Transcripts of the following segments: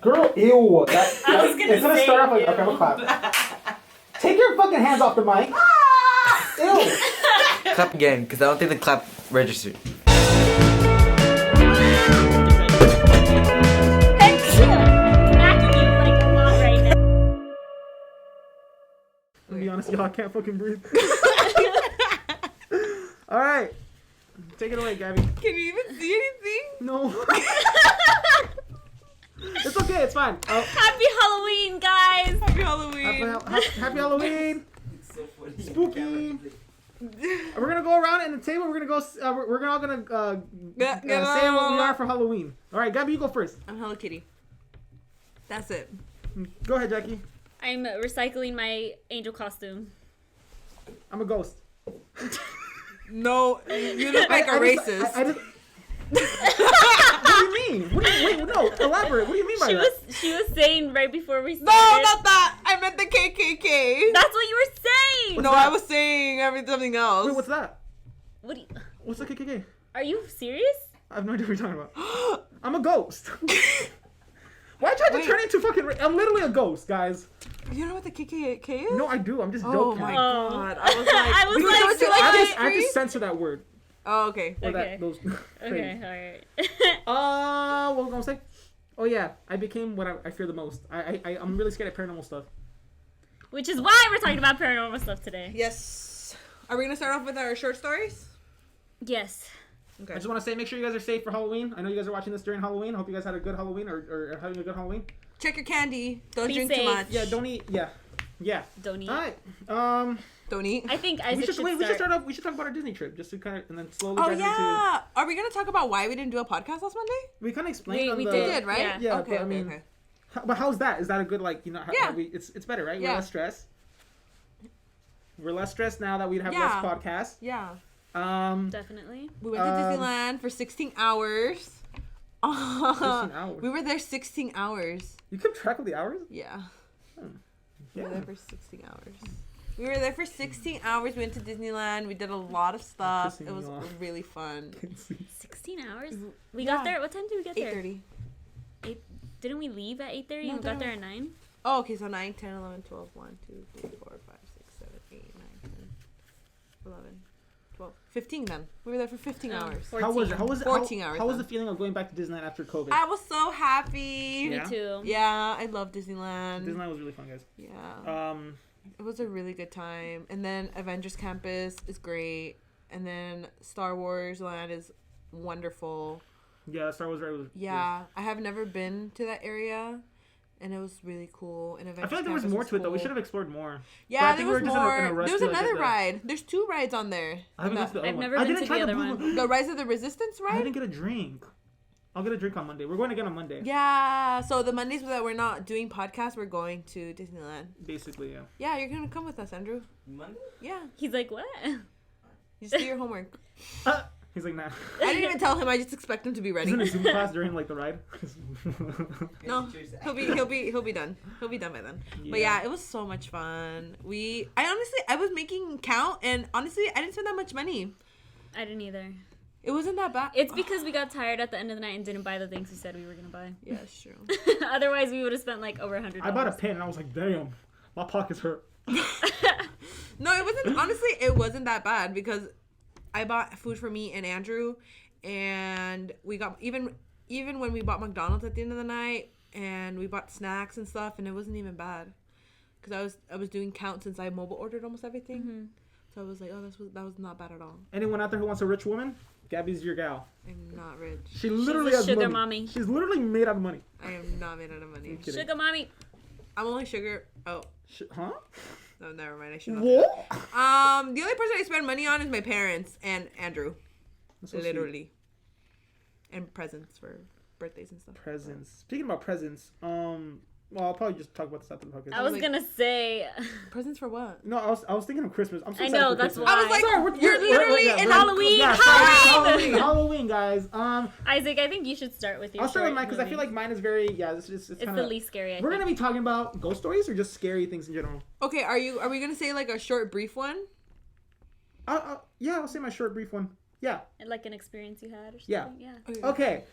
Girl, ew. I was gonna it's gonna say start off like, ew. okay, I'm gonna clap. Take your fucking hands off the mic. Ew. Clap again, because I don't think the clap registered. To be honest, y'all, I can't fucking breathe. Alright. Take it away, Gabby. Can you even see anything? No. It's okay, it's fine. Happy Halloween, guys! Happy Halloween. Happy Halloween. It's so funny. Spooky. We're gonna go around in the table. We're gonna go. We're all gonna say what we are for Halloween. All right, Gabby, you go first. I'm Hello Kitty. That's it. Go ahead, Jackie. I'm recycling my angel costume. I'm a ghost. No, you look like a racist. What do you mean? Wait, no, elaborate. What do you mean by that? She was saying right before we started. No, not that. I meant the KKK. That's what you were saying. What's No, that? I was saying something else. Wait, what's that? What? What's the KKK? Are you serious? I have no idea what you're talking about. I'm a ghost. Why try to turn into fucking? I'm literally a ghost, guys. You know what the KKK is? No, I do. I'm just Oh joking. my Oh. god. I was like, I was you like, know what you like I this have to free? censor that word. Oh, okay. Or Okay. those. Okay, alright. What was I gonna say? Oh yeah, I became what I fear the most. I'm really scared of paranormal stuff. Which is why we're talking about paranormal stuff today. Yes. Are we gonna start off with our short stories? Yes. I Okay. just want to say, make sure you guys are safe for Halloween. I know you guys are watching this during Halloween. I hope you guys had a good Halloween or having a good Halloween. Check your candy. Don't Be drink safe. too much. Yeah, don't eat. Yeah. Don't eat. All right. Don't eat. I think Isaac We should start. start off. We should talk about our Disney trip, just to kind of, and then slowly. Oh dive into. yeah. Are we gonna talk about why we didn't do a podcast last Monday? We kind of explained. We on the, We did, right? Yeah. Yeah, Okay. but I mean, but how's that? Is that a good Yeah. It's better, right? Yeah. We're less stressed. We're less stressed now that we'd have Yeah. less podcasts. Yeah. Definitely. We went to Disneyland for 16 hours. 16 hours. We were there 16 hours. You kept track of the hours? Yeah. Yeah. We were there for 16 hours. We were there for 16 hours. We went to Disneyland. We did a lot of stuff. Pissing It was me off. really fun. 16 hours? We Yeah. got there. What time did we get there? 8:30. Didn't we leave at 8:30 No, and we got there at 9? Oh, okay. So 9, 10, 11, 12, 1, 2, 3, 4, 5, 6, 7, 8, 9, 10, 11, 12, 15 then. We were there for 15 hours. 14. How was it? 14 hours How was then. the feeling of going back to Disneyland after COVID? I was so happy. Yeah. Me too. Yeah, I love Disneyland. Disneyland was really fun, guys. Yeah. It was a really good time. And then Avengers Campus is great. And then Star Wars Land is wonderful. Yeah, Star Wars Ride was. Yeah, I have never been to that area. And it was really cool. And Avengers I feel like there was Campus more to it though. We cool. should have explored more. But I Yeah, think there we was were just in a more. rush There was to, like, another get the- ride. There's 2 rides on there. I haven't been to the other I've one. never I been didn't to try the the other blue one. The Rise of the Resistance I ride? didn't get a drink. I'll get a drink on Monday. We're going again on Monday. Yeah. So the Mondays that we're not doing podcasts, we're going to Disneyland. Basically, yeah. Yeah, you're going to come with us, Andrew. Monday? Yeah. He's like, what? You just do your homework. He's like, nah. I didn't even tell him. I just expect him to be ready. He's in a Zoom class during like the ride. No, he'll be done. He'll be done by then. But yeah, it was so much fun. I was making count, and honestly, I didn't spend that much money. I didn't either. It wasn't that bad. It's because we got tired at the end of the night and didn't buy the things we said we were going to buy. Yeah, it's true. Otherwise, we would have spent like over $100. I bought a pen and I was like, damn, my pockets hurt. No, it wasn't. Honestly, it wasn't that bad because I bought food for me and Andrew, and we got even when we bought McDonald's at the end of the night, and we bought snacks and stuff, and it wasn't even bad because I was doing count since I mobile ordered almost everything. Mm-hmm. So I was like, oh, that was not bad at all. Anyone out there who wants a rich woman? Gabby's your gal. I'm not rich. She literally a has sugar money. mommy. She's literally made out of money. I am not made out of money. kidding. Sugar mommy. I'm only sugar. Oh, Huh? no, never mind. I should not. What? The only person I spend money on is my parents and Andrew. That's so Literally. And presents for birthdays and stuff. Presents. Speaking about presents, well, I'll probably just talk about this after the podcast. I was going to say. Presents for what? No, I was thinking of Christmas. I'm so I excited know, for that's Christmas. why. I was like, Sorry, you're literally in Halloween. Yeah, Halloween! Halloween, guys. Isaac, I think you should start with your I'll start with short mine because I movie. feel like mine is very it's It's kind the of. least scary, I We're think. gonna be talking about ghost stories or just scary things in general. Okay, are we gonna say like a short, brief one? Yeah, I'll say my short, brief one. Yeah. Like an experience you had or something? Yeah. Yeah. Okay.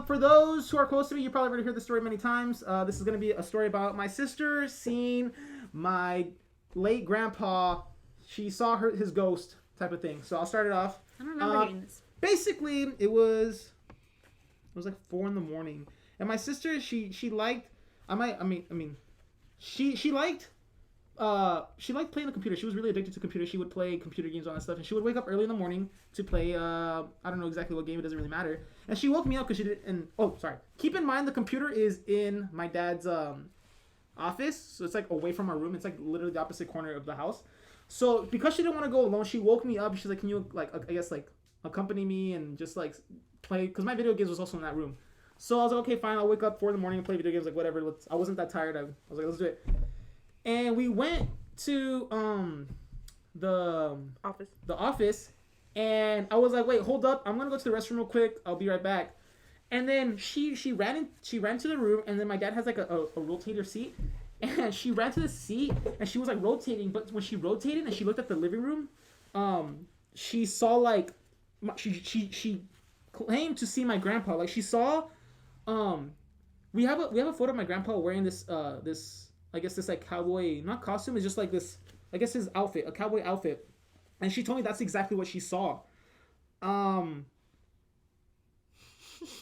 For those who are close to me, you probably already heard the story many times. This is gonna be a story about my sister seeing my late grandpa. She saw his ghost type of thing. So I'll start it off. I don't remember hearing this. Basically, it was like 4 a.m, and my sister she liked she liked playing the computer. She was really addicted to computers. She would play computer games, all that stuff, and she would wake up early in the morning to play. I don't know exactly what game. It doesn't really matter. And she woke me up because she did. And keep in mind the computer is in my dad's office, so it's like away from our room. It's like literally the opposite corner of the house. So because she didn't want to go alone, she woke me up. She's like, "Can you I guess accompany me and just play?" Because my video games was also in that room. So I was like, "Okay, fine. I'll wake up 4 a.m and play video games. Like whatever. I wasn't that tired. I was like, "Let's do it." And we went to the office, and I was like, "Wait, hold up! I'm gonna go to the restroom real quick. I'll be right back." And then she ran to the room, and then my dad has like a rotator seat, and she ran to the seat, and she was like rotating. But when she rotated and she looked at the living room, she saw she claimed to see my grandpa. Like she saw, we have a photo of my grandpa wearing this I guess this like cowboy, not costume, it's just like this, I guess his outfit, a cowboy outfit. And she told me that's exactly what she saw. I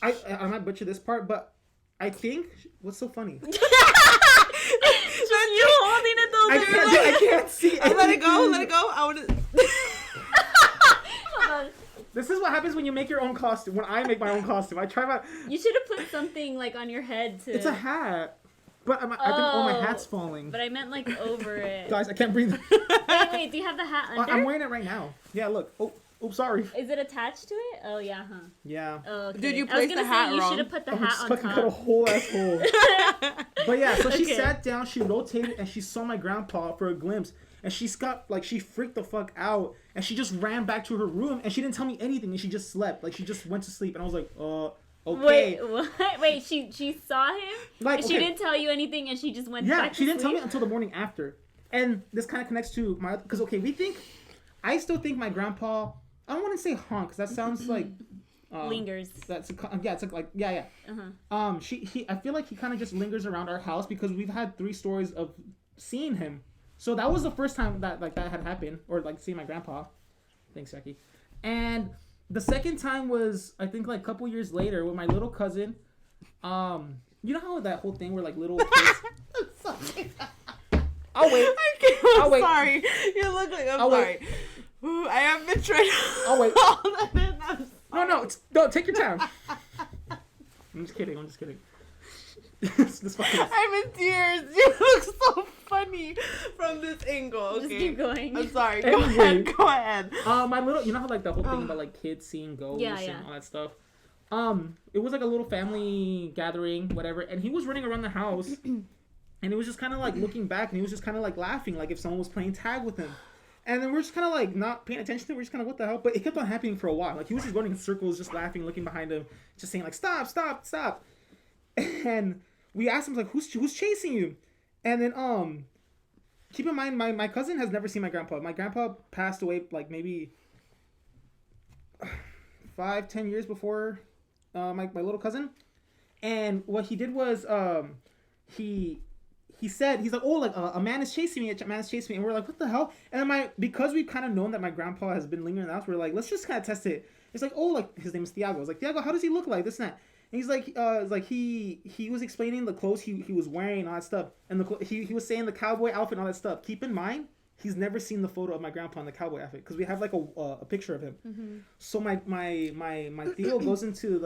might butcher this part, but I think, what's so funny? Just you holding it though. I can't see. Let it go. I want to. Hold on. This is what happens when you make your own costume. When I make my own costume, I try my. You should have put something like on your head to. It's a hat. But I think all my hat's falling. But I meant like over it. Guys, I can't breathe. Wait, do you have the hat under? I'm wearing it right now. Yeah, look. Oh, sorry. Is it attached to it? Oh yeah, huh? Yeah. Oh, okay. Did you I was place gonna the hat say, you wrong? should have put the I hat just on fucking top. cut a whole ass hole. But yeah, so she Okay. sat down, she rotated, and she saw my grandpa for a glimpse. And she freaked the fuck out. And she just ran back to her room, and she didn't tell me anything, and she just slept. Like, she just went to sleep. And I was like, okay. Wait, what? Wait, she saw him? Like, and she okay. didn't tell you anything, and she just went Yeah, back to she didn't tell sleep? me until the morning after. And this kind of connects to my... Because, okay, I still think my grandpa... I don't want to say haunt, because that sounds like... Lingers. Yeah. Uh-huh. I feel like he kind of just lingers around our house because we've had 3 stories of seeing him. So that was the first time that had happened, or seeing my grandpa. Thanks, Jackie. And the second time was, I think, a couple years later with my little cousin. You know how that whole thing where little kids. I'll wait. I'm sorry. You look like I'm sorry. Ooh, I have been trying to I'll wait. hold that in. I'm sorry. No, take your time. I'm just kidding. This fucking... I'm in tears. You look so funny from this angle. Okay. Just keep going. I'm sorry. Anyway. Go ahead. My little, you know how the whole thing about kids seeing ghosts Yeah. and all that stuff. It was a little family gathering, whatever, and he was running around the house, and he was just kind of looking back, and he was just kind of laughing, like if someone was playing tag with him. And then we're just kind of not paying attention to it. We're just kind of, what the hell? But it kept on happening for a while. He was just running in circles, just laughing, looking behind him, just saying stop. And we asked him who's chasing you? And then keep in mind my cousin has never seen my grandpa. My grandpa passed away maybe 5-10 years before my little cousin. And what he did was he said, he's like, a man is chasing me, and we're like, what the hell? And then because we've kind of known that my grandpa has been lingering in the house, we're like, let's just kind of test it. It's like, his name is Thiago. I was like, Thiago, how does he look like? This and that. And he's like, he was explaining the clothes he was wearing and all that stuff. And he was saying the cowboy outfit and all that stuff. Keep in mind, he's never seen the photo of my grandpa in the cowboy outfit because we have a picture of him. Mm-hmm. So my Theo goes into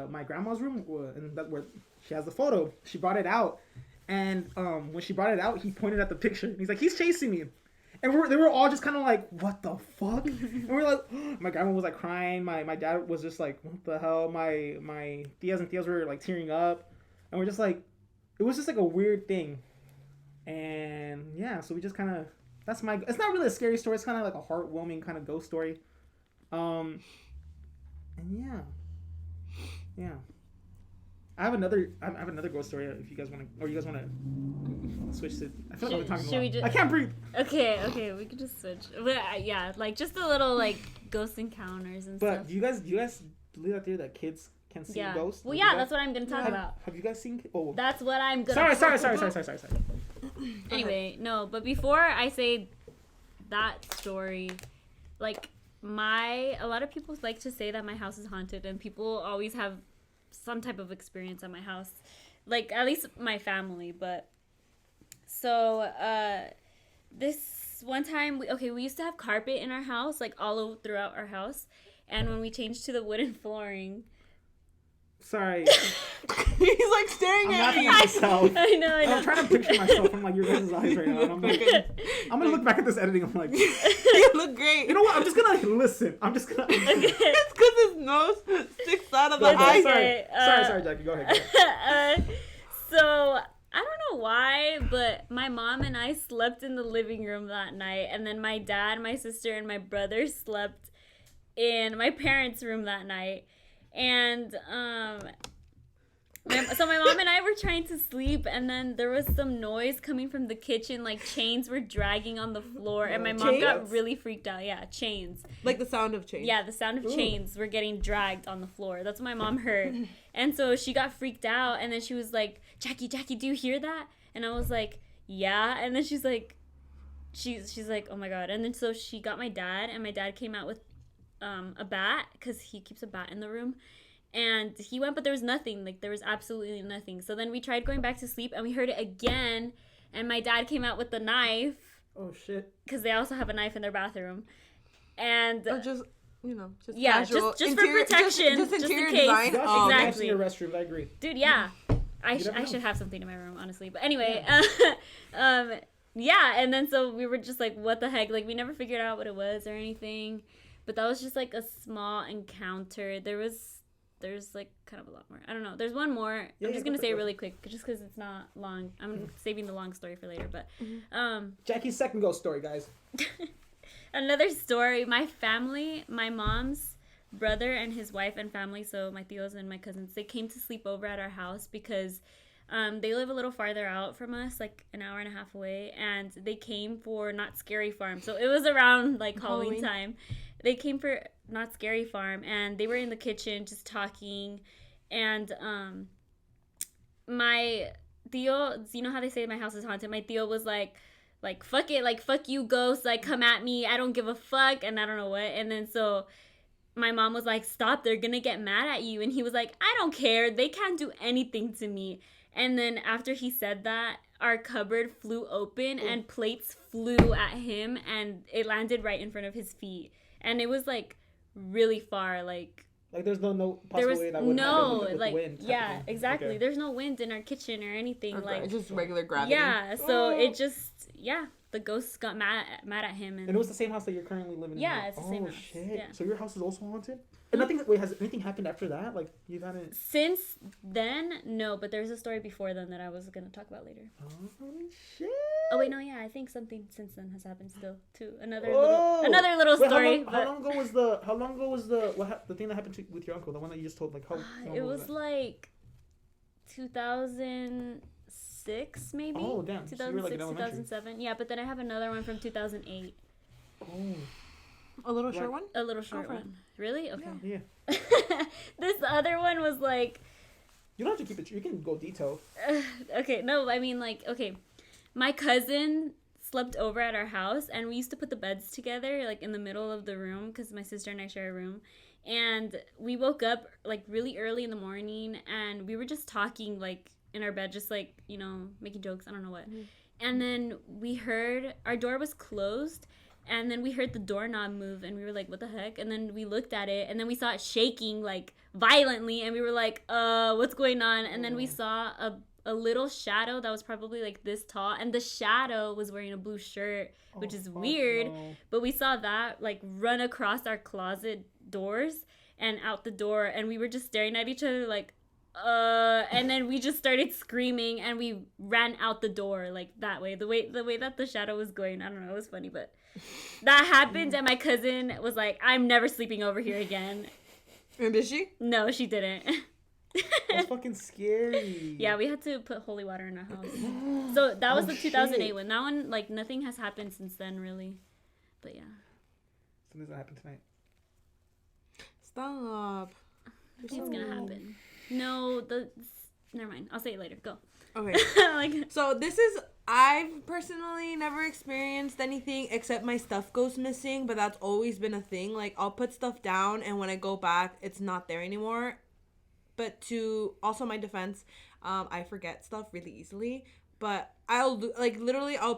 my grandma's room, and that's where she has the photo. She brought it out. And when she brought it out, he pointed at the picture. And he's like, he's chasing me. And they were all just kind of like, what the fuck? And we're like, my grandma was crying. My dad was just like, what the hell? My tias and tias were tearing up. And we're just like, it was just a weird thing. And yeah, so we just kind of, it's not really a scary story. It's kind of a heartwarming kind of ghost story. And yeah. I have another ghost story if you guys want to, or you guys want to switch to. I feel like I'm talking a lot. I can't breathe. Okay, we can just switch. But, yeah, just a little ghost encounters and stuff. But do you guys believe that theory that kids can see Yeah. ghosts. Well, Have yeah, you guys- that's what I'm gonna talk about. Have you guys seen? Oh, That's what I'm gonna. sorry. Anyway, no, but before I say that story, like a lot of people like to say that my house is haunted, and people always have some type of experience at my house, like at least my family. But so this one time, we used to have carpet in our house, like all over throughout our house, and when we changed to the wooden flooring. Sorry. He's like staring I'm at laughing me. at myself. I know. I'm trying to picture myself from like your guys' eyes right now. And I'm like, I'm gonna look back at this editing. I'm like, You look great. you know what? I'm just gonna listen. I'm just gonna. It's because his nose sticks out of the Go eye. ahead. Sorry, Jackie. Go ahead. So I don't know why, but my mom and I slept in the living room that night, and then my dad, my sister, and my brother slept in my parents' room that night. And so my mom and I were trying to sleep, and then there was some noise coming from the kitchen, like chains were dragging on the floor, and my mom got really freaked out. Yeah, chains. Like the sound of chains. Yeah, the sound of chains were getting dragged on the floor. That's what my mom heard. And so she got freaked out, and then she was like, Jackie, do you hear that? And I was like, yeah. And then she's like, oh my God. And then so she got my dad, and my dad came out with a bat, because he keeps a bat in the room. And he went, but there was nothing. Like, there was absolutely nothing. So then we tried going back to sleep, and we heard it again. And my dad came out with the knife. Oh, shit. Because they also have a knife in their bathroom. And Or just, just yeah, casual. just for protection, Just in interior case. design. Exactly. Exactly. In your restroom, I agree. Dude, yeah. I never know. should have something in my room, honestly. But anyway, yeah, and then so we were just like, what the heck? Like, we never figured out what it was or anything. But that was just like a small encounter. There's like kind of a lot more. I don't know. There's one more. I'm just going to say it really quick just because it's not long. I'm saving the long story for later. But Jackie's second ghost story, guys. another story. My family, my mom's brother and his wife and family, so my tios and my cousins, they came to sleep over at our house because they live a little farther out from us, like an hour and a half away, and they came for Not Scary Farm. So it was around like Halloween time. They came for Not Scary Farm, and they were in the kitchen just talking, and my tío, you know how they say my house is haunted? My tío was like, fuck it, like, fuck you, ghosts, like, come at me, I don't give a fuck, and I don't know what. And then so my mom was like, stop, they're gonna get mad at you. And he was like, I don't care, they can't do anything to me. And then after he said that, our cupboard flew open and plates flew at him, and it landed right in front of his feet. And it was like really far, like there's no there was possible way that would no happen with like wind. yeah, exactly. Okay. There's no wind in our kitchen or anything. Okay, Like just regular gravity. yeah, so it just the ghosts got mad at him, and it was the same house that you're currently living in. Yeah, it's the same Oh house. shit! Yeah. So your house is also haunted? And nothing. Wait, has anything happened after that? Like you haven't. Since then, no, but there's a story before then that I was gonna talk about later. Oh shit! Oh wait, no, yeah, I think something since then has happened still too. Another Whoa! little Wait, story. How long ago was the thing that happened with your uncle? The one that you just told, like how long It was that? like 2006 maybe. Oh damn! So you were like in 2006, elementary. 2007. Yeah, but then I have another one from 2008. Oh A little short one? A little short for it. one. Really? Okay. yeah. This other one was like You don't have to keep it. You can go detailed. okay, no, I mean like okay. My cousin slept over at our house, and we used to put the beds together like in the middle of the room because my sister and I share a room. And we woke up like really early in the morning, and we were just talking like in our bed, just like, you know, making jokes, I don't know what. And then we heard our door was closed, and then we heard the doorknob move, and we were like, what the heck? And then we looked at it, and then we saw it shaking like violently, and we were like, what's going on? And then we saw a little shadow that was probably like this tall, and the shadow was wearing a blue shirt, which is weird. No. But we saw that like run across our closet doors and out the door, and we were just staring at each other like and then we just started screaming, and we ran out the door like that way, the way that the shadow was going. I don't know, it was funny, but that happened. And my cousin was like, I'm never sleeping over here again. And did she? No, she didn't. That's fucking scary. Yeah, we had to put holy water in our house. So that was Oh, the 2008 shit. one. That one, like, nothing has happened since then, really. But yeah. Something's gonna happen tonight. Stop. It's gonna happen. No, never mind. I'll say it later. Go. Okay. Like, So I've personally never experienced anything except my stuff goes missing, but that's always been a thing. Like, I'll put stuff down, and when I go back, it's not there anymore. But to also my defense, I forget stuff really easily. But I'll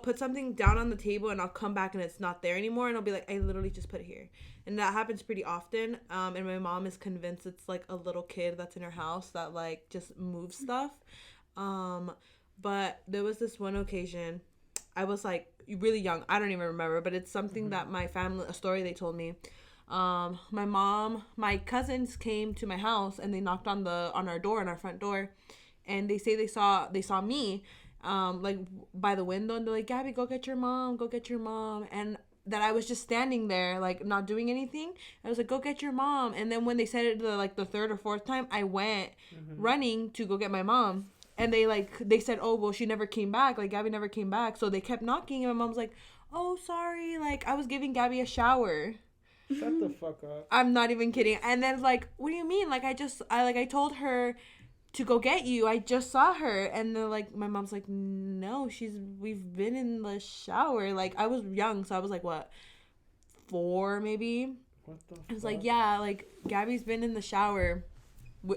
put something down on the table, and I'll come back, and it's not there anymore, and I'll be like, I literally just put it here. And that happens pretty often. And my mom is convinced it's like a little kid that's in her house that like just moves stuff. But there was this one occasion, I was like really young. I don't even remember, but it's something that a story they told me. My cousins came to my house and they knocked on our front door, and they say they saw me, like by the window, and they're like, Gabby, go get your mom, and that I was just standing there, like not doing anything. I was like, go get your mom. And then when they said it the third or fourth time, I went running to go get my mom. And they said, oh, well, she never came back. Like, Gabby never came back. So they kept knocking, and my mom's like, oh, sorry. Like, I was giving Gabby a shower. Shut the fuck up. I'm not even kidding. And then, like, what do you mean? Like, I told her to go get you. I just saw her. And then, like, my mom's like, no, we've been in the shower. Like, I was young, so I was like, what, 4 maybe? What the fuck? I was like, yeah, like, Gabby's been in the shower.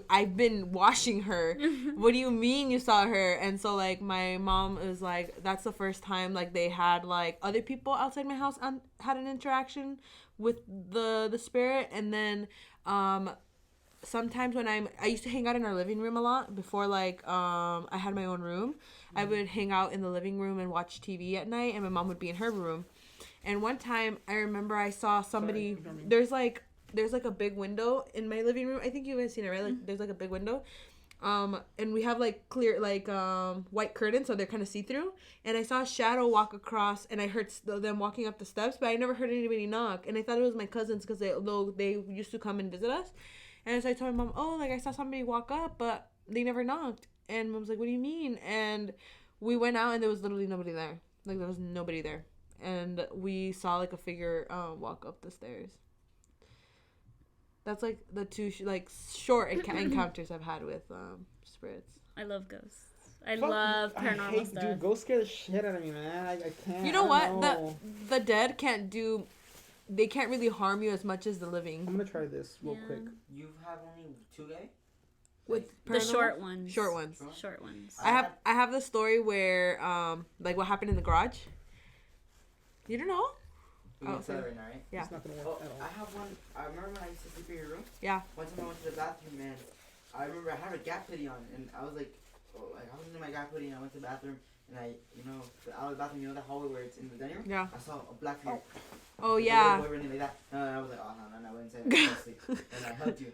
I've been washing her. What do you mean you saw her? And so, like, my mom was like, that's the first time, like, they had, like, other people outside my house had an interaction with the spirit. And then sometimes when I used to hang out in our living room a lot before, like, I had my own room. I would hang out in the living room and watch TV at night, and my mom would be in her room. And one time I remember I saw somebody, there's like a big window in my living room. I think you guys seen it, right? Like, there's like a big window. And we have like clear, like, white curtains, so they're kind of see-through. And I saw a shadow walk across, and I heard them walking up the steps, but I never heard anybody knock. And I thought it was my cousins, because they used to come and visit us. And so I told my mom, oh, like, I saw somebody walk up, but they never knocked. And mom's like, what do you mean? And we went out, and there was literally nobody there. Like, there was nobody there. And we saw like a figure walk up the stairs. That's like the two short encounters I've had with spirits. I love ghosts. I love paranormal stuff. Dude, ghosts scare the shit out of me, man. I can't. You know what? The dead they can't really harm you as much as the living. I'm gonna try this real quick. You have only 2 gay? With the short ones. Short ones. Short ones. I have the story where like what happened in the garage. You don't know? We can tell right now, right? Yeah. It's not gonna work at all. I have one. I remember when I used to sleep in your room. Yeah. One time I went to the bathroom, and I remember I had a gap hoodie on, and I was like, I was in my gap hoodie, and I went to the bathroom, and out of the bathroom, the hallway where it's in the dining room? Yeah. I saw a black figure. Oh, yeah. Boy running like that. And I was like, oh, no, I went inside and I fell asleep. And I hugged you.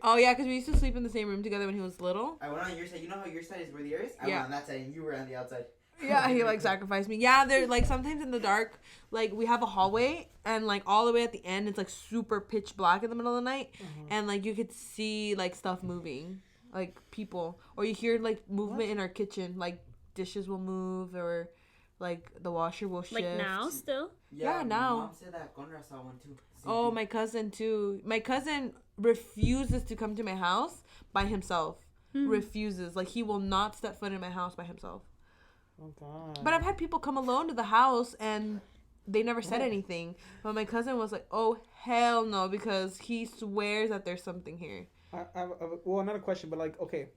Oh, yeah, because we used to sleep in the same room together when he was little. I went on your side. You know how your side is where the air is? I Yeah. went on that side, and you were on the outside. Yeah, he like sacrificed me. Yeah, they're like sometimes in the dark, like we have a hallway, and like all the way at the end it's like super pitch black in the middle of the night, and like you could see like stuff moving, like people, or you hear like movement in our kitchen, like dishes will move, or like the washer will shift. Like now still? Yeah, now. My mom said that Conrad saw one too. Oh, my cousin too. My cousin refuses to come to my house by himself. Refuses. Like, he will not step foot in my house by himself. Oh, God. But I've had people come alone to the house, and they never said anything. But my cousin was like, oh, hell no, because he swears that there's something here. Well, not a question, but like, okay.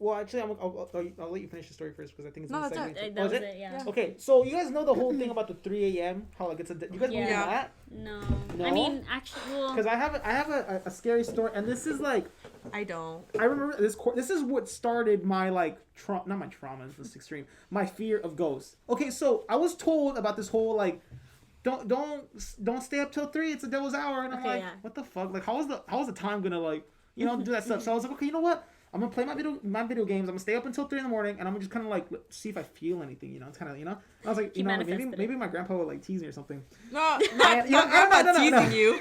Well, actually, I'll let you finish the story first, because I think it's No, in the that's segment. That was it, yeah. Okay, so you guys know the whole thing about the 3 a.m. How like it's you guys believe in that? No. No? I mean, actually, well, Because I have a scary story, and this is like I don't. I remember this is what started my like not my trauma. This is extreme. My fear of ghosts. Okay, so I was told about this whole like don't stay up till 3. It's the devil's hour, and I'm like, what the fuck? Like, how is the time gonna like do that stuff? So I was like, okay, you know what? I'm gonna play my video games. I'm gonna stay up until 3 in the morning, and I'm gonna just kind of like see if I feel anything. It's kind of I was like, maybe my grandpa would like tease me or something. No, not grandpa teasing you.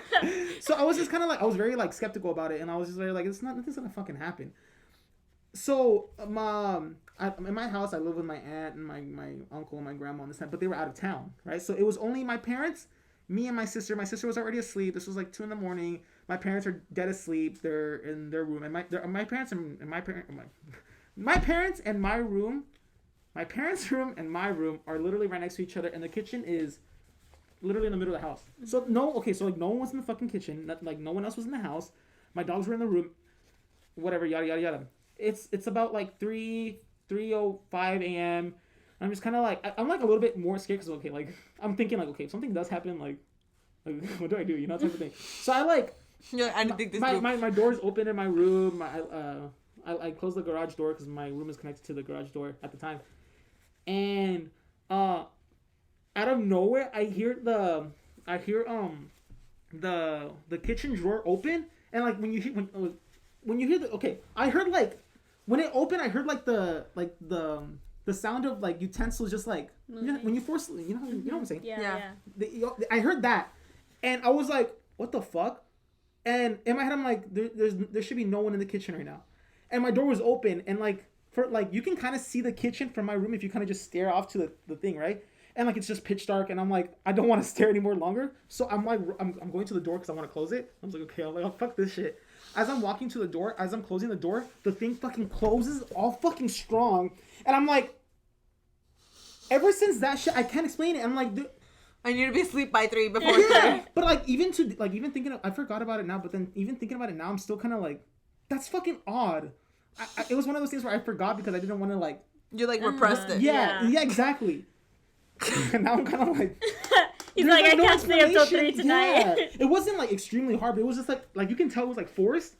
So I was just kind of like I was very like skeptical about it, and I was just very like nothing's gonna fucking happen. So in my house, I live with my aunt and my uncle and my grandma and this time, but they were out of town, right? So it was only my parents, me and my sister. My sister was already asleep. This was like 2 in the morning. My parents are dead asleep. They're in their room, and my parents and my parents and my room, my parents' room and my room are literally right next to each other, and the kitchen is literally in the middle of the house. So no one was in the fucking kitchen. Like no one else was in the house. My dogs were in the room. Whatever, yada yada yada. It's about like 3:05 a.m. I'm just kind of like I'm like a little bit more scared because okay, like I'm thinking like okay, if something does happen, like what do I do? You know, type of thing. So I like I didn't think this. my door's open in my room. I close the garage door because my room is connected to the garage door at the time, and out of nowhere I hear the kitchen drawer open, and like when you hear the okay, I heard like when it opened, I heard like the sound of like utensils just like when you force you know what I'm saying. Yeah. I heard that, and I was like, what the fuck? And in my head I'm like, there should be no one in the kitchen right now, and my door was open, and like for like you can kind of see the kitchen from my room if you kind of just stare off to the thing, right? And like it's just pitch dark, and I'm like, I don't want to stare anymore longer, so I'm like I'm going to the door because I want to close it. I'm like, okay, I'm like, oh, fuck this shit. As I'm walking to the door, as I'm closing the door, the thing fucking closes all fucking strong, and I'm like, ever since that shit, I can't explain it. I'm like, I need to be asleep by 3 before 3. But like even thinking of, I forgot about it now, but then even thinking about it now, I'm still kind of like, that's fucking odd. It was one of those things where I forgot because I didn't want to like. You like repressed it. Yeah, exactly. And now I'm kind of like. He's like, I can't stay up till 3 tonight. Yeah. It wasn't like extremely hard, but it was just like you can tell it was like forced.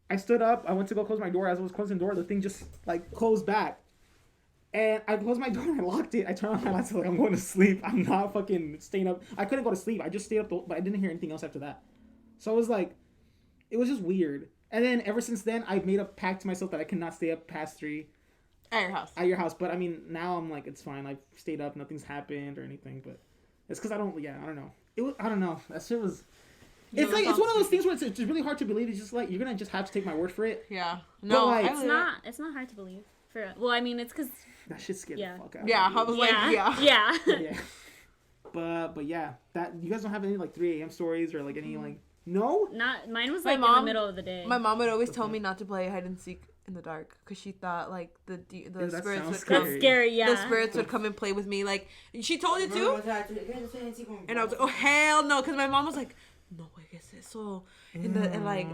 I stood up. I went to go close my door. As I was closing the door, the thing just like closed back. And I closed my door and I locked it. I turned on my lights. Like, I'm going to sleep. I'm not fucking staying up. I couldn't go to sleep. I just stayed up, but I didn't hear anything else after that. So I was like, it was just weird. And then ever since then, I've made a pact to myself that I cannot stay up past 3. At your house. At your house. But I mean, now I'm like, it's fine. I've stayed up. Nothing's happened or anything. But it's because I don't know. I don't know. That shit was... It's like, it's one of those things where it's really hard to believe. It's just like, you're going to just have to take my word for it. Yeah. No, like, it's not hard to believe. Well, I mean, it's because... That shit scared the fuck out of me. Yeah, I was like, Yeah. Yeah. But yeah, that you guys don't have any like 3 a.m. stories or like any like no? Not mine was like in the middle of the day. My mom would always tell me not to play hide and seek in the dark because she thought like the spirits would come. That's scary, yeah. The spirits would come and play with me. Like she told you to, and I was like, oh hell no, because my mom was like, no, I guess it's so there's like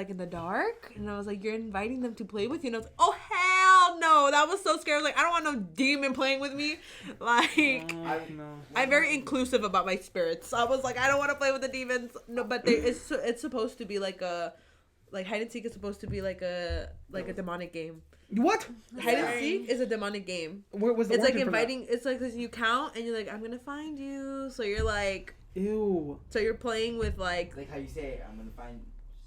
in the dark, and I was like, you're inviting them to play with you, and I was like, oh hell no, that was so scary. I was like, I don't want no demon playing with me. Like I'm very inclusive about my spirits. I was like, I don't want to play with the demons. No, but it's supposed to be like a hide and seek is supposed to be like a demonic game. What? Hide and seek is a demonic game. Where was the it's like inviting. It's like you count and you're like, I'm gonna find you. So you're like. Ew. So you're playing with like how you say it, I'm gonna find.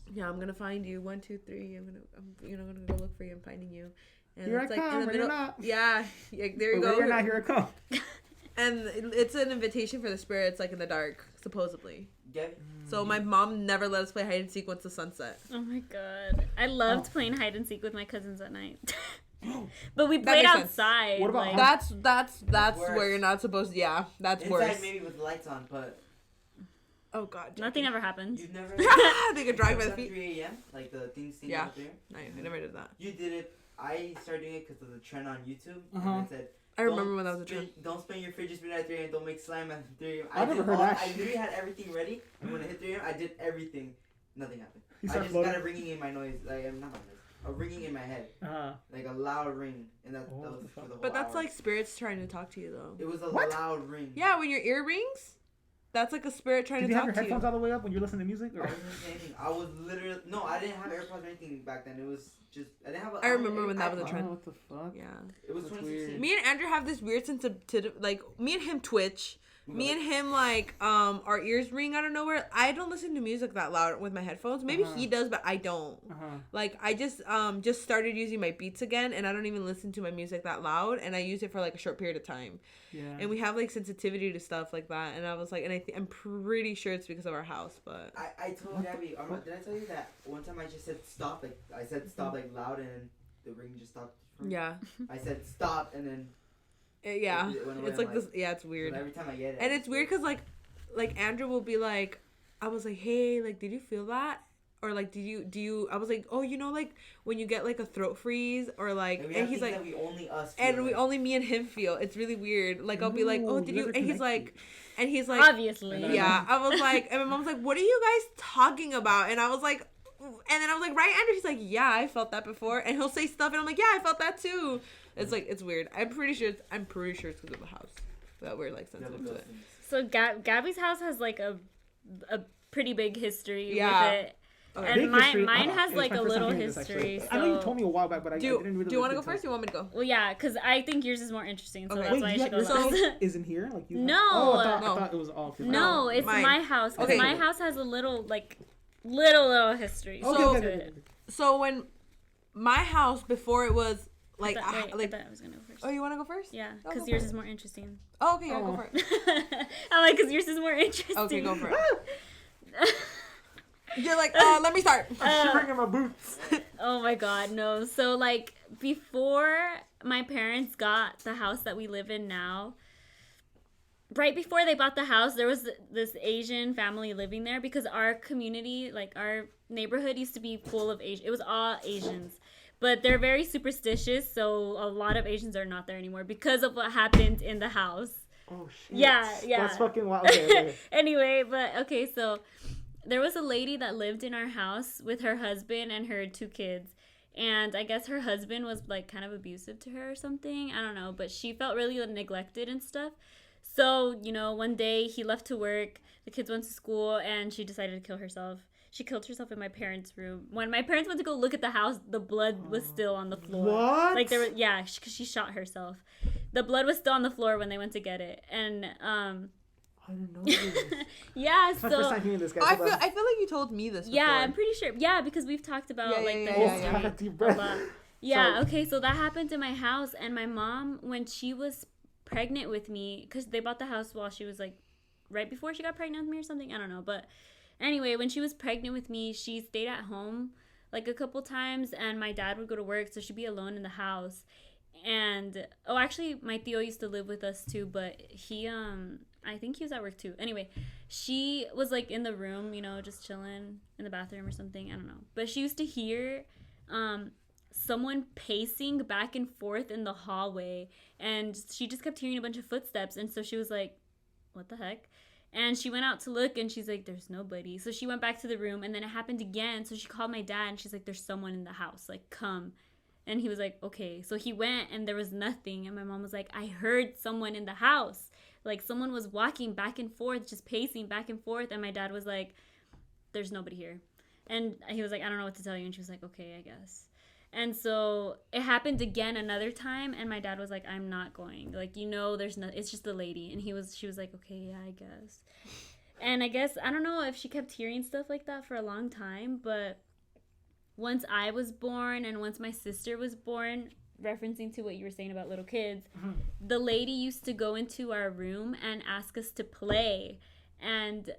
Yeah, I'm gonna find you. 1, 2, 3. I'm gonna go look for you. I'm finding you. And here it's I like come. in the middle. Not. Yeah, there you go. You're not. Here I come. And it's an invitation for the spirits, like in the dark, supposedly. Yeah. So my mom never let us play hide and seek once the sun set. Oh my god, I loved playing hide and seek with my cousins at night. But we played outside. What about that's where you're not supposed to. Yeah, that's inside worse. Maybe with the lights on, but. Oh god. Nothing ever happened. You've never. They could drag by the feet. 3 a.m. Like the things out there. I never did that. You did it. I started doing it because of the trend on YouTube. Uh-huh. And it said. I remember when that was a trend. Don't spend your fridge spin at 3 a.m. Don't make slime at 3 a.m. I never heard that. I literally had everything ready, and when it hit 3 a.m., I did everything. Nothing happened. I just floating? got a ringing in my noise. Like not my noise. A ringing in my head. Like a loud ring, and that was for the whole But that's hour. like spirits trying to talk to you, though. It was a loud ring. Yeah, when your ear rings, that's like a spirit trying to talk to you. Did you have your headphones all the way up when you're listening to music? Or? I wasn't saying anything. I was literally I didn't have AirPods or anything back then. It was just I didn't have. I remember when that was a trend. Oh, what the fuck? Yeah, it was 2016. Me and Andrew have this weird sense of like me and him twitch. Me and him like our ears ring out of nowhere. I don't listen to music that loud with my headphones. Maybe he does, but I don't. Like I just started using my Beats again, and I don't even listen to my music that loud, and I use it for like a short period of time. Yeah. And we have like sensitivity to stuff like that, and I was like, and I'm pretty sure it's because of our house, but I told Gabby, did I tell you that one time I just said stop, like I said stop like loud, and the ring just stopped. Yeah. I said stop, and then. It's like this. Yeah, it's weird. Every time I get it, and it's weird because like Andrew will be like, I was like, hey, like, did you feel that? or like, do you? I was like, oh, like when you get like a throat freeze or like, And, and he's like, that we only us and feel we it. only me and him feel. It's really weird. Like I'll be like, oh, Ooh, did you you? guys are And he's connected. like, Obviously. yeah. I was like, and my mom's like, what are you guys talking about? And I was like, and then I was like, right, Andrew? He's like, yeah, I felt that before. And he'll say stuff, and I'm like, yeah, I felt that too. It's like, it's weird. I'm pretty sure it's because of the house that we're like sensitive to it. So Gabby's house has like a pretty big history Yeah. with it. Okay. And Big mine history. has It's like my a first time little hearing this, actually. history. I know you so- told me a while back, but I didn't really. Do you want to go listen to first? Or you want me to go? Well, yeah, because I think yours is more interesting, so Okay. that's Wait, why I you should go your last. house isn't here? Like you? No. Oh, I No. thought it was all. No, it's Mine. my house. 'Cause Okay. my house has a little little history. Okay, So, okay. So when my house before it was like, I like, thought I was gonna go first. oh, you want to go first? Yeah, Oh, because go yours for is it. more interesting. Oh, okay, yeah, Oh. go for it. I'm like, because yours is more interesting. Okay, go for it. You're like, let me start. I'm shivering in my boots. Oh my god, no. So like before my parents got the house that we live in now, right before they bought the house, there was this Asian family living there because our community, like our neighborhood used to be full of Asian. It was all Asians. But they're very superstitious, so a lot of Asians are not there anymore because of what happened in the house. Oh shit. Yeah. That's fucking wild. Okay. Anyway, so there was a lady that lived in our house with her husband and her 2 kids. And I guess her husband was like kind of abusive to her or something. I don't know. But she felt really neglected and stuff. So, one day he left to work, the kids went to school, and she decided to kill herself. She killed herself in my parents' room. When my parents went to go look at the house, the blood was still on the floor. What? Like there was, yeah, because she shot herself. The blood was still on the floor when they went to get it. And I didn't know this. yeah, It's my first so time hearing this, guys. I feel like you told me this before. yeah, I'm pretty sure. Yeah, because we've talked about Yeah, like yeah, the yeah, history yeah, yeah. Deep a breath. lot. Yeah, okay, so that happened in my house, and my mom, when she was pregnant with me, because they bought the house while she was like right before she got pregnant with me or something, I don't know, but anyway, when she was pregnant with me, she stayed at home like a couple times, and my dad would go to work, so she'd be alone in the house. And actually my Theo used to live with us too, but he I think he was at work too. Anyway, she was like in the room, just chilling in the bathroom or something, I don't know, but she used to hear someone pacing back and forth in the hallway, and she just kept hearing a bunch of footsteps, and so she was like, what the heck? And she went out to look, and she's like, there's nobody. So she went back to the room, and then it happened again. So she called my dad, and she's like, there's someone in the house, like, come. And he was like, okay. So he went, and there was nothing, and my mom was like, I heard someone in the house, like someone was walking back and forth, just pacing back and forth. And my dad was like, there's nobody here. And he was like, I don't know what to tell you. And she was like, okay, I guess. And so it happened again another time, and my dad was like, I'm not going. Like, there's no, it's just a lady. And she was like, okay, yeah, I guess. And I guess, I don't know if she kept hearing stuff like that for a long time, but once I was born and once my sister was born, referencing to what you were saying about little kids, the lady used to go into our room and ask us to play. And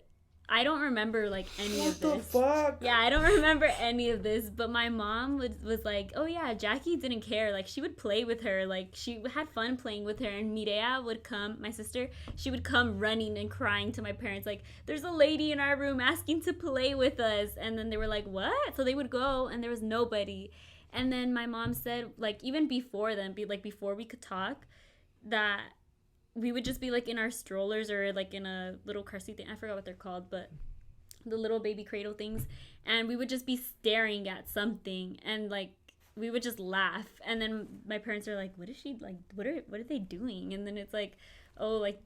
I don't remember like any of this. What the fuck? Yeah, I don't remember any of this, but my mom was like, oh yeah, Jackie didn't care. Like, she would play with her. Like, she had fun playing with her. And Mireya would come, my sister, she would come running and crying to my parents, like, there's a lady in our room asking to play with us. And then they were like, what? So they would go, and there was nobody. And then my mom said, like, even before then, before we could talk, that we would just be like in our strollers or like in a little car seat thing. I forgot what they're called, but the little baby cradle things. And we would just be staring at something, and like we would just laugh. And then my parents are like, what is she like? What are they doing? And then it's like, oh, like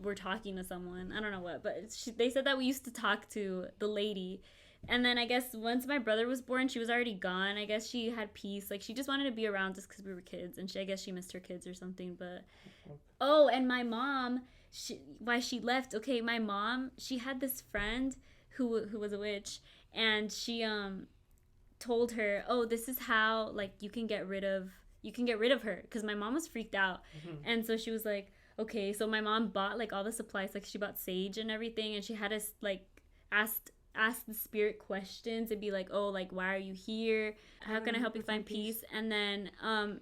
we're talking to someone. I don't know what, but they said that we used to talk to the lady. And then I guess once my brother was born, she was already gone. I guess she had peace. Like, she just wanted to be around just because we were kids. And I guess she missed her kids or something. But, oh, and my mom, why she left. Okay, my mom, she had this friend who was a witch. And she told her, oh, this is how, like, you can get rid of her. Because my mom was freaked out. Mm-hmm. And so she was like, okay. So my mom bought, like, all the supplies. Like, she bought sage and everything. And she had us, like, ask the spirit questions and be like, oh, like, why are you here? How can I help you find peace? And then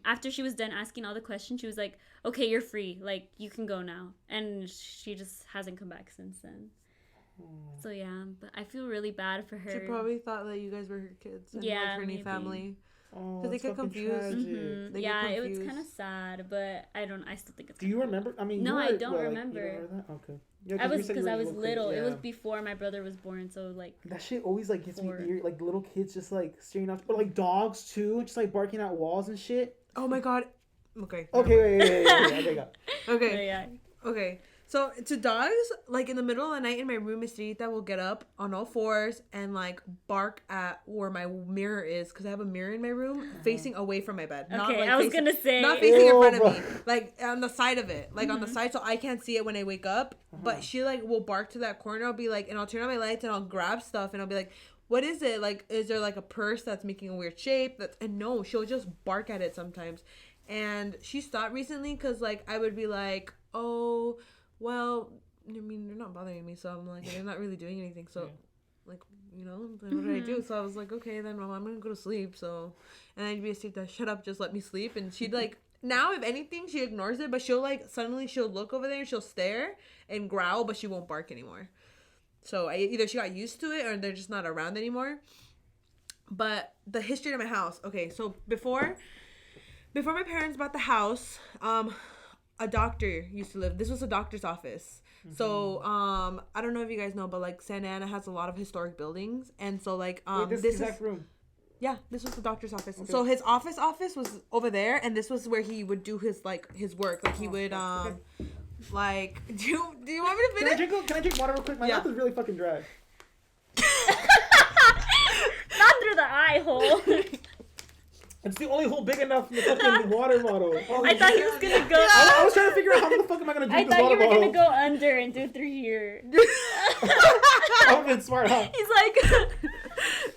after she was done asking all the questions, she was like, okay, you're free. Like, you can go now. And she just hasn't come back since then. So yeah, but I feel really bad for her. She probably thought that you guys were her kids. And Yeah, like her new maybe. family. Oh, Because they that's get fucking confused. tragic. They get Yeah, it was confused. kind of sad, but I still think it's. Do you kinda remember? I mean, No, you I were, don't what, like, remember. you don't remember that? Okay. Yeah, I was you said you because were I a was kid, little. It was yeah. before my brother was born, so like. That shit always like gets me Or- eerie. Like little kids just like staring off, or like dogs too, just like barking at walls and shit. Oh my god. Okay. Okay, wait. Okay, go. Okay. Yeah. Okay. So to dogs, like in the middle of the night in my room, Estrellita will get up on all fours and like bark at where my mirror is, because I have a mirror in my room facing away from my bed. Not, Okay, like, I was facing, gonna say. not facing in front of me, Oh, like on the side of it, like on the side, so I can't see it when I wake up. But she like will bark to that corner. I'll be like, and I'll turn on my lights and I'll grab stuff and I'll be like, what is it? Like, is there like a purse that's making a weird shape? And no, she'll just bark at it sometimes. And she stopped recently because like I would be like, oh, well, I mean, they're not bothering me, so I'm like, they're not really doing anything, so like, you know, then what did I do? So I was like, okay, then Mom, I'm gonna go to sleep. So, and I'd be like, shut up, just let me sleep. And she'd like, now if anything, she ignores it, but she'll like suddenly she'll look over there and she'll stare and growl, but she won't bark anymore. So either she got used to it or they're just not around anymore. But the history of my house, okay, so before my parents bought the house, a doctor used to live. This was a doctor's office. So I don't know if you guys know, but like Santa Ana has a lot of historic buildings, and so like Wait, this exact room. yeah, this was the doctor's office. Okay. So his office was over there, and this was where he would do his work. Like he would okay. like do you want me to Can I finish? drink water real quick? My Yeah. mouth is really fucking dry. Not through the eye hole. It's the only hole big enough in the fucking water bottle. Oh, I thought he was gonna go. I was trying to figure out how the fuck am I gonna I drink this thought water you were bottle. gonna go under and do through here. I've been smart, huh? He's like.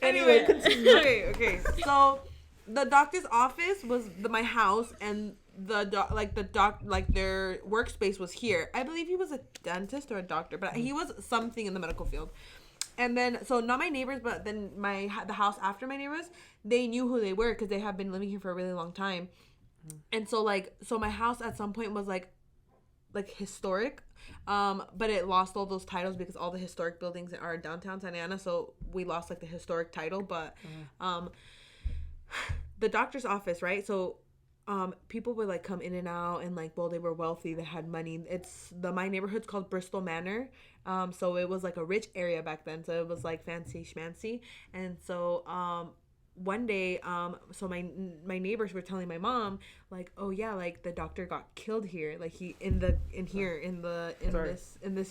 Anyway, continue. Okay. So the doctor's office was my house, and their workspace was here. I believe he was a dentist or a doctor, but he was something in the medical field. And then, so not my neighbors, but then the house after my neighbors, they knew who they were because they have been living here for a really long time. And so my house at some point was like historic, but it lost all those titles because all the historic buildings are in downtown Santa Ana, so we lost like the historic title. But the doctor's office, right? So people would like come in and out, and like, well, they were wealthy, they had money. My neighborhood's called Bristol Manor. So it was like a rich area back then, so it was like fancy schmancy. And so one day, so my neighbors were telling my mom, like, oh yeah, like the doctor got killed here, like he in this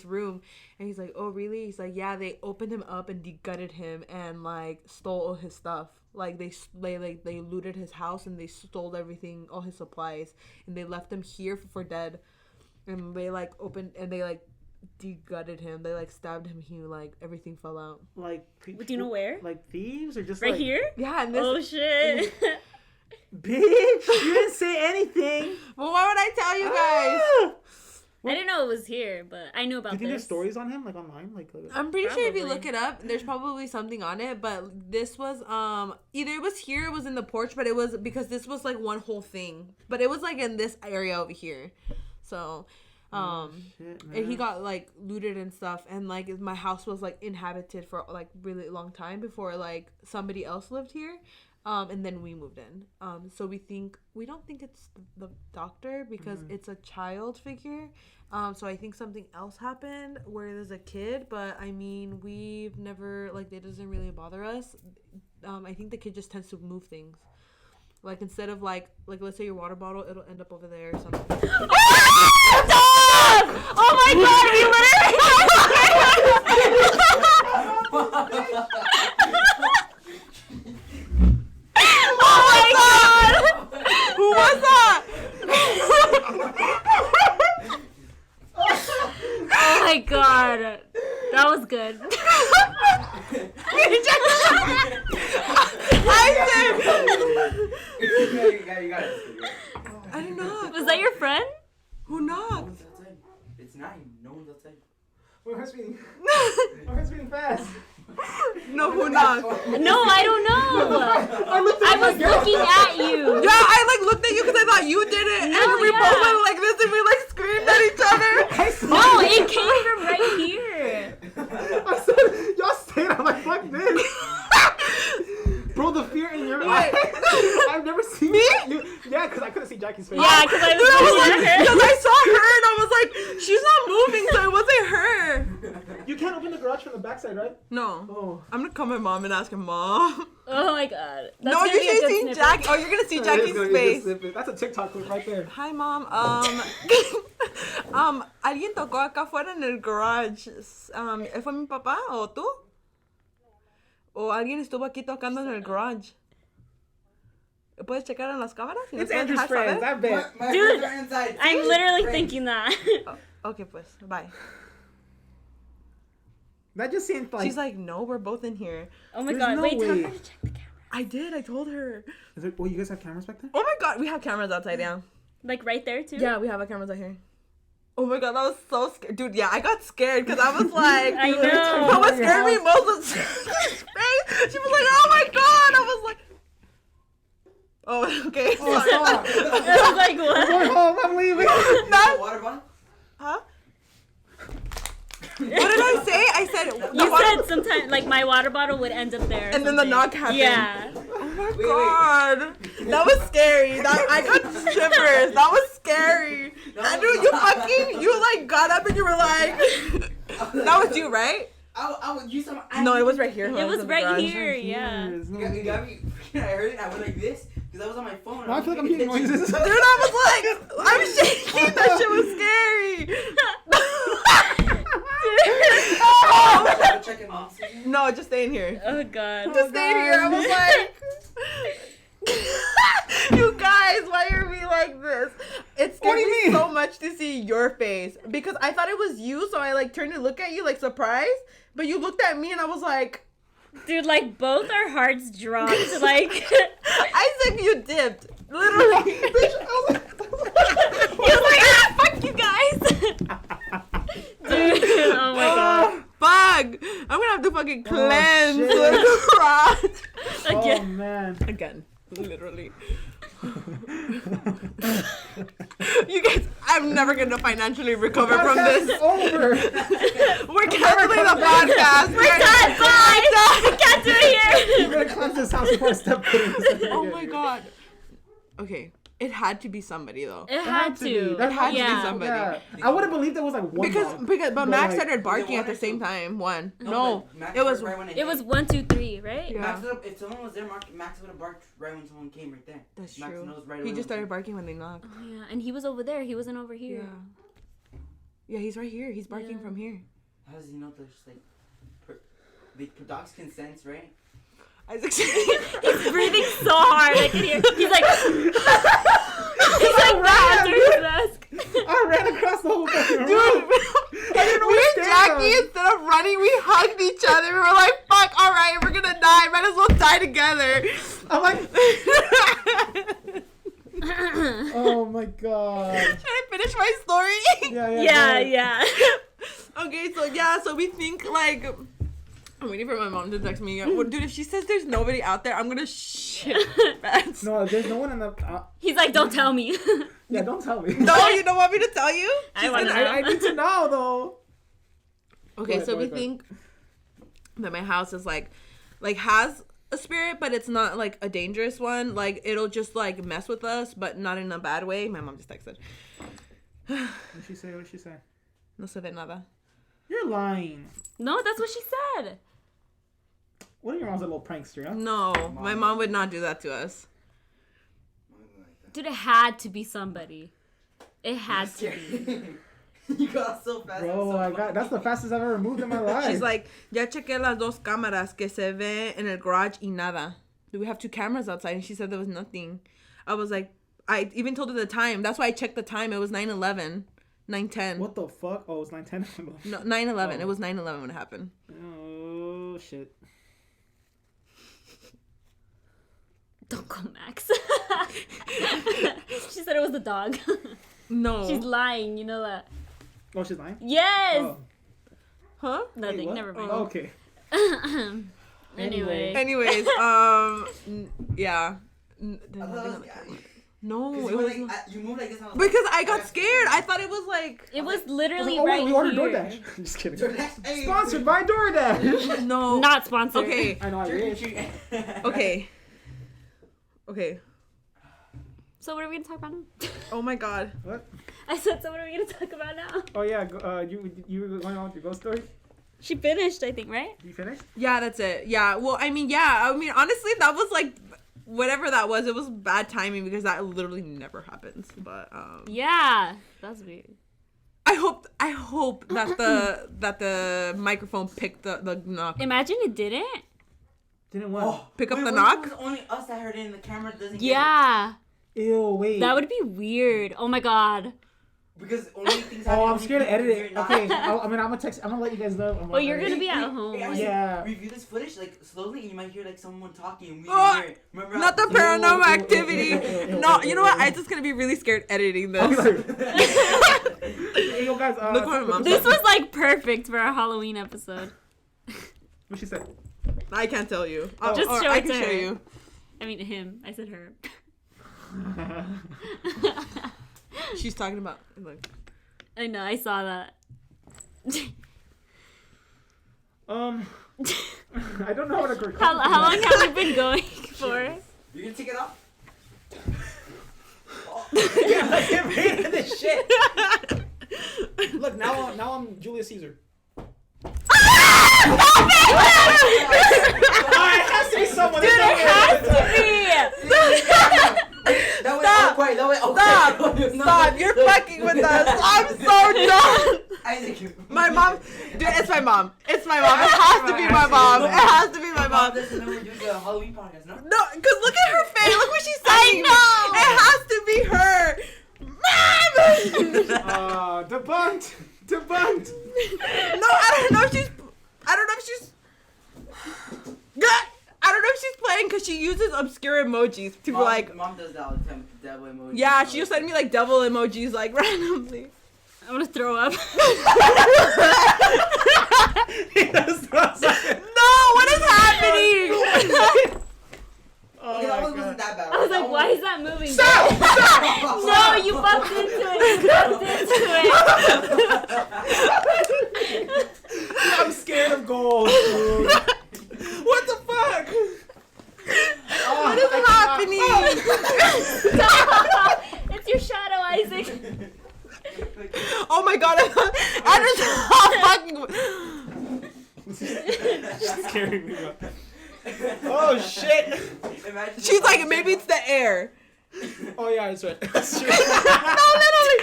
room. And he's like, oh really? He's like, yeah, they opened him up and degutted him and like stole all his stuff. Like they looted his house and they stole everything, all his supplies, and they left him here for dead. And they like opened and they like degutted him. They like stabbed him. He like everything fell out. Like, Do you know where? Like thieves or just Right like, here? Yeah, and this. Oh shit. bitch, you didn't say anything. Well, why would I tell you guys? I didn't know it was here, but I knew about Do you think this. there's stories on him, like online, like? I'm pretty sure if you Probably. look it up, there's probably something on it. But this was either it was here, it was in the porch, but it was because this was like one whole thing. But it was like in this area over here. So shit, and he got like looted and stuff, and like my house was like inhabited for like really long time before like somebody else lived here. And then we moved in. So we don't think it's the doctor because it's a child figure. So I think something else happened where there's a kid, but I mean, we've never, like, it doesn't really bother us. I think the kid just tends to move things. Like, instead of, like let's say your water bottle, it'll end up over there or something. Oh my god, he Oh my god! Who was that? Oh my god. That was good. You got it. I did not. Was that your friend? Who knocked? Outside. It's 9. No one's outside. My heart's beating. My heart's beating fast. No, who knocked? No, I don't know. I was looking at you. Yeah, I like looked at you because I thought you did it, No, and we yeah. both went like this, and we like screamed at each other. No, it came from right here. mad because I couldn't see Jackie's face. Yeah, because I was Dude, I was looking like, at her. because I saw her and I was like, she's not moving, so it wasn't her. You can't open the garage from the backside, right? No. Oh. I'm gonna call my mom and ask her, Mom. Oh my god. That's No, gonna you be a should good see snippet. Jackie. Oh, you're gonna see Jackie's face. That's a TikTok clip right there. Hi, Mom. Alguien tocó acá afuera en el garage. ¿Fue mi papá o tú? O alguien estuvo aquí tocando en el garage. ¿Puedes checar en las cámaras? ¿Y It's nos puedes Andrew's dejar friends. saber? I bet. My Dude, friends are inside. I'm See? literally Friends. thinking that. Okay, pues. Bye. That just seemed like. She's like, no, we're both in here. Oh my There's god. no Wait, tell way. her to check the camera. I did. I told her. Is it, oh, you guys have cameras back there? Oh my god, we have cameras outside, yeah. Like right there too? Yeah, we have our cameras out here. Oh my god, that was so scary. Dude, yeah, I got scared because I was like, I know. What scared me most was his face. She was like, oh my god. I was like, oh, okay. Oh, Sorry. stop. I was like, I'm what? going home. I'm leaving. The water bottle? Huh? What did I say? I said, You said sometimes, like, my water bottle would end up there. or and then the something. knock happened. Yeah. Oh my Wait. god. That was scary. I got shivers. That was scary. No, Andrew, you like got up and you were like, that was you, right? I would use some. No, it was right here. It was in the right garage. here, yeah. You got me. I heard it. I went like this because I was on my phone. No, I feel like I'm hearing noises. Dude, I was like, I'm shaking. That shit was scary. Check it, Mom. No, just stay in here. Oh god. Just stay in here. I was like, you guys, why are we like this? It What scared do you me mean? so much to see your face because I thought it was you, so I like turned to look at you like surprised, but you looked at me and I was like, Dude, like, both our hearts dropped. Like, Isaac, you dipped. Literally. Bitch, I was like, he was like, ah, fuck you guys. Dude, oh my god. Fuck. I'm gonna have to fucking cleanse shit. the garage. Oh, Again. man. Again. Literally. You guys, I'm never gonna financially recover from Podcast this. is over. We're canceling the podcast. We're done. Bye. I can't do it I'm here. gonna cleanse this house before I step foot in this. Oh my god. Okay, it had to be somebody though. It had to. That had to be Yeah. somebody. Yeah. I would have believed there was like one dog. But Max like, started barking one at the or same two? time. One. No, No, but Max it was. barked right when It was 1, 2, 3, right? Yeah. Max would've- if someone was there, Max would have barked right when someone came right there. That's Max true. knows right He away just when started barking when they knocked. Oh, yeah. And he was over there. He wasn't over here. Yeah, he's right here. He's barking Yeah. from here. How does he know that? Just like, dogs can sense, right? Isaac's He's breathing so hard. I can hear. He's like, he's like right under his desk. I ran across the whole fucking room. Dude, didn't know me what and to Jackie, stand instead of running, we hugged each other. We were like, fuck, alright, we're gonna die. Might as well die together. I'm like, oh my god. Should I finish my story? Yeah. Yeah. Okay, so we think like I'm waiting for my mom to text me. Well, dude, if she says there's nobody out there, I'm gonna shit pants. No, there's no one in the. He's like, don't tell me. Yeah, don't tell me. No, you don't want me to tell you? I want to know. I need to know though. Okay, Go ahead, so go we ahead, go think that my house is like has a spirit, but it's not like a dangerous one. Like it'll just like mess with us, but not in a bad way. My mom just texted. What did she say? What did she say? No se ve nada. You're lying. No, that's what she said. What are your mom's a little prankster, huh? No, my mom would not do that to us. Dude, it had to be somebody. It had to be. You got so fast. Bro, that's the fastest I've ever moved in my life. She's like, ya chequé las dos cámaras que se ve en el garage y nada. Do we have 2 cameras outside? And she said there was nothing. I was like, I even told her the time. That's why I checked the time. It was 9:11. 9:10. What the fuck? Oh, it's 9:10. No, 9:11. Oh. It was 9:11 when it happened. Oh shit. Don't go, Max. She said it was the dog. No. She's lying, you know that. Oh, she's lying. Yes. Oh. Huh? Nothing. Wait, what? Never mind. Oh, okay. Anyway. Anyways, yeah. No, it was you moved like this. And I was because I got scared. I thought it was like It was literally Oh wait, right we ordered here. DoorDash. Just kidding. DoorDash? Hey, Sponsored by DoorDash. no. Not sponsored. Okay. I know I wish. Okay. Okay. So what are we gonna talk about now? Oh my god. What? I said, so what are we gonna talk about now? Oh yeah, you were going on with your ghost story. She finished, I think, right? You finished? Yeah, that's it. Yeah. Well, I mean, honestly, that was like, whatever that was, it was bad timing because that literally never happens. But Yeah, that's weird. I hope that the microphone picked the knock. Imagine it didn't. Didn't what? Pick up wait, the what if knock? it was only us that heard it and the camera doesn't Yeah, Ew, wait. that would be weird. Oh my god. get it. Because only things Oh, happen I'm only scared to people edit hear it. not- Okay, I'm gonna text. I'm gonna let you guys know. Oh, you're gonna be at home. Hey, like- Yeah. Review this footage like slowly, and you might hear like someone talking. And we Oh, hear it. Remember Not the how- paranormal ew, activity. ew, No, ew, you know what? I'm just gonna be really scared editing this. Hey, yo, guys. Look what my mom This was like perfect for our Halloween episode. What she said? I can't tell you. Just Or show I it can to show her. you. I mean him. I said her. She's talking about like. I know. I saw that. I don't know how to. How long have we been going for? You gonna take it off? Yeah, I can't read this shit. Look, now I'm Julius Caesar. It has to be someone. Dude, it has to That way, Stop. oh, that way, Stop! You're fucking with us. I'm so done. Isaac. My mom, dude, it's my mom. It's my mom. It has to be my mom. It has to be my Mom mom. doesn't know we're doing a Halloween podcast, no? No, cause look at her face. Look what she's saying. know. It has to be her. Mom. Debunked. No, I don't know if she's playing because she uses obscure emojis to Mom, like. Mom does that all the time. Devil emoji. Yeah, she just sent me like devil emojis like randomly. I'm gonna throw up. No, what is happening? Okay, that one wasn't that bad. I was like, why is that moving? Stop! No, you bumped into it. You bumped into it. I'm scared of gold. Dude. What the fuck? What is happening? It's your shadow, Isaac. Oh my god, I just fucking. She's scaring me. Oh shit! Imagine She's like, maybe it's the air. Oh yeah, that's right. That's true. No, literally,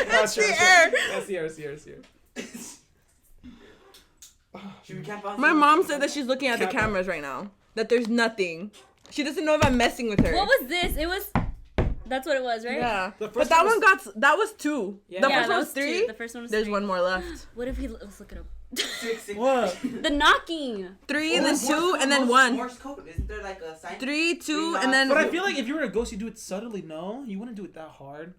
That's it's true, the that's air. true. That's the air. That's the air. That's the air. Should we camp out? My mom said that she's looking at the cameras right now. That there's nothing. She doesn't know if I'm messing with her. What was this? It was. That's what it was, right? Yeah. The first But that one one got. That was 2. Yeah. The Yeah, first that one was was 3. two. The first one was There's 3. one more left. What if we? Let's look it up. 6. What? The knocking. 3 and then 2 and then 1. Morse code. Isn't there like a sign? 3, 2 and then. But I feel like if you were a ghost, you do it subtly. No, you wouldn't do it that hard.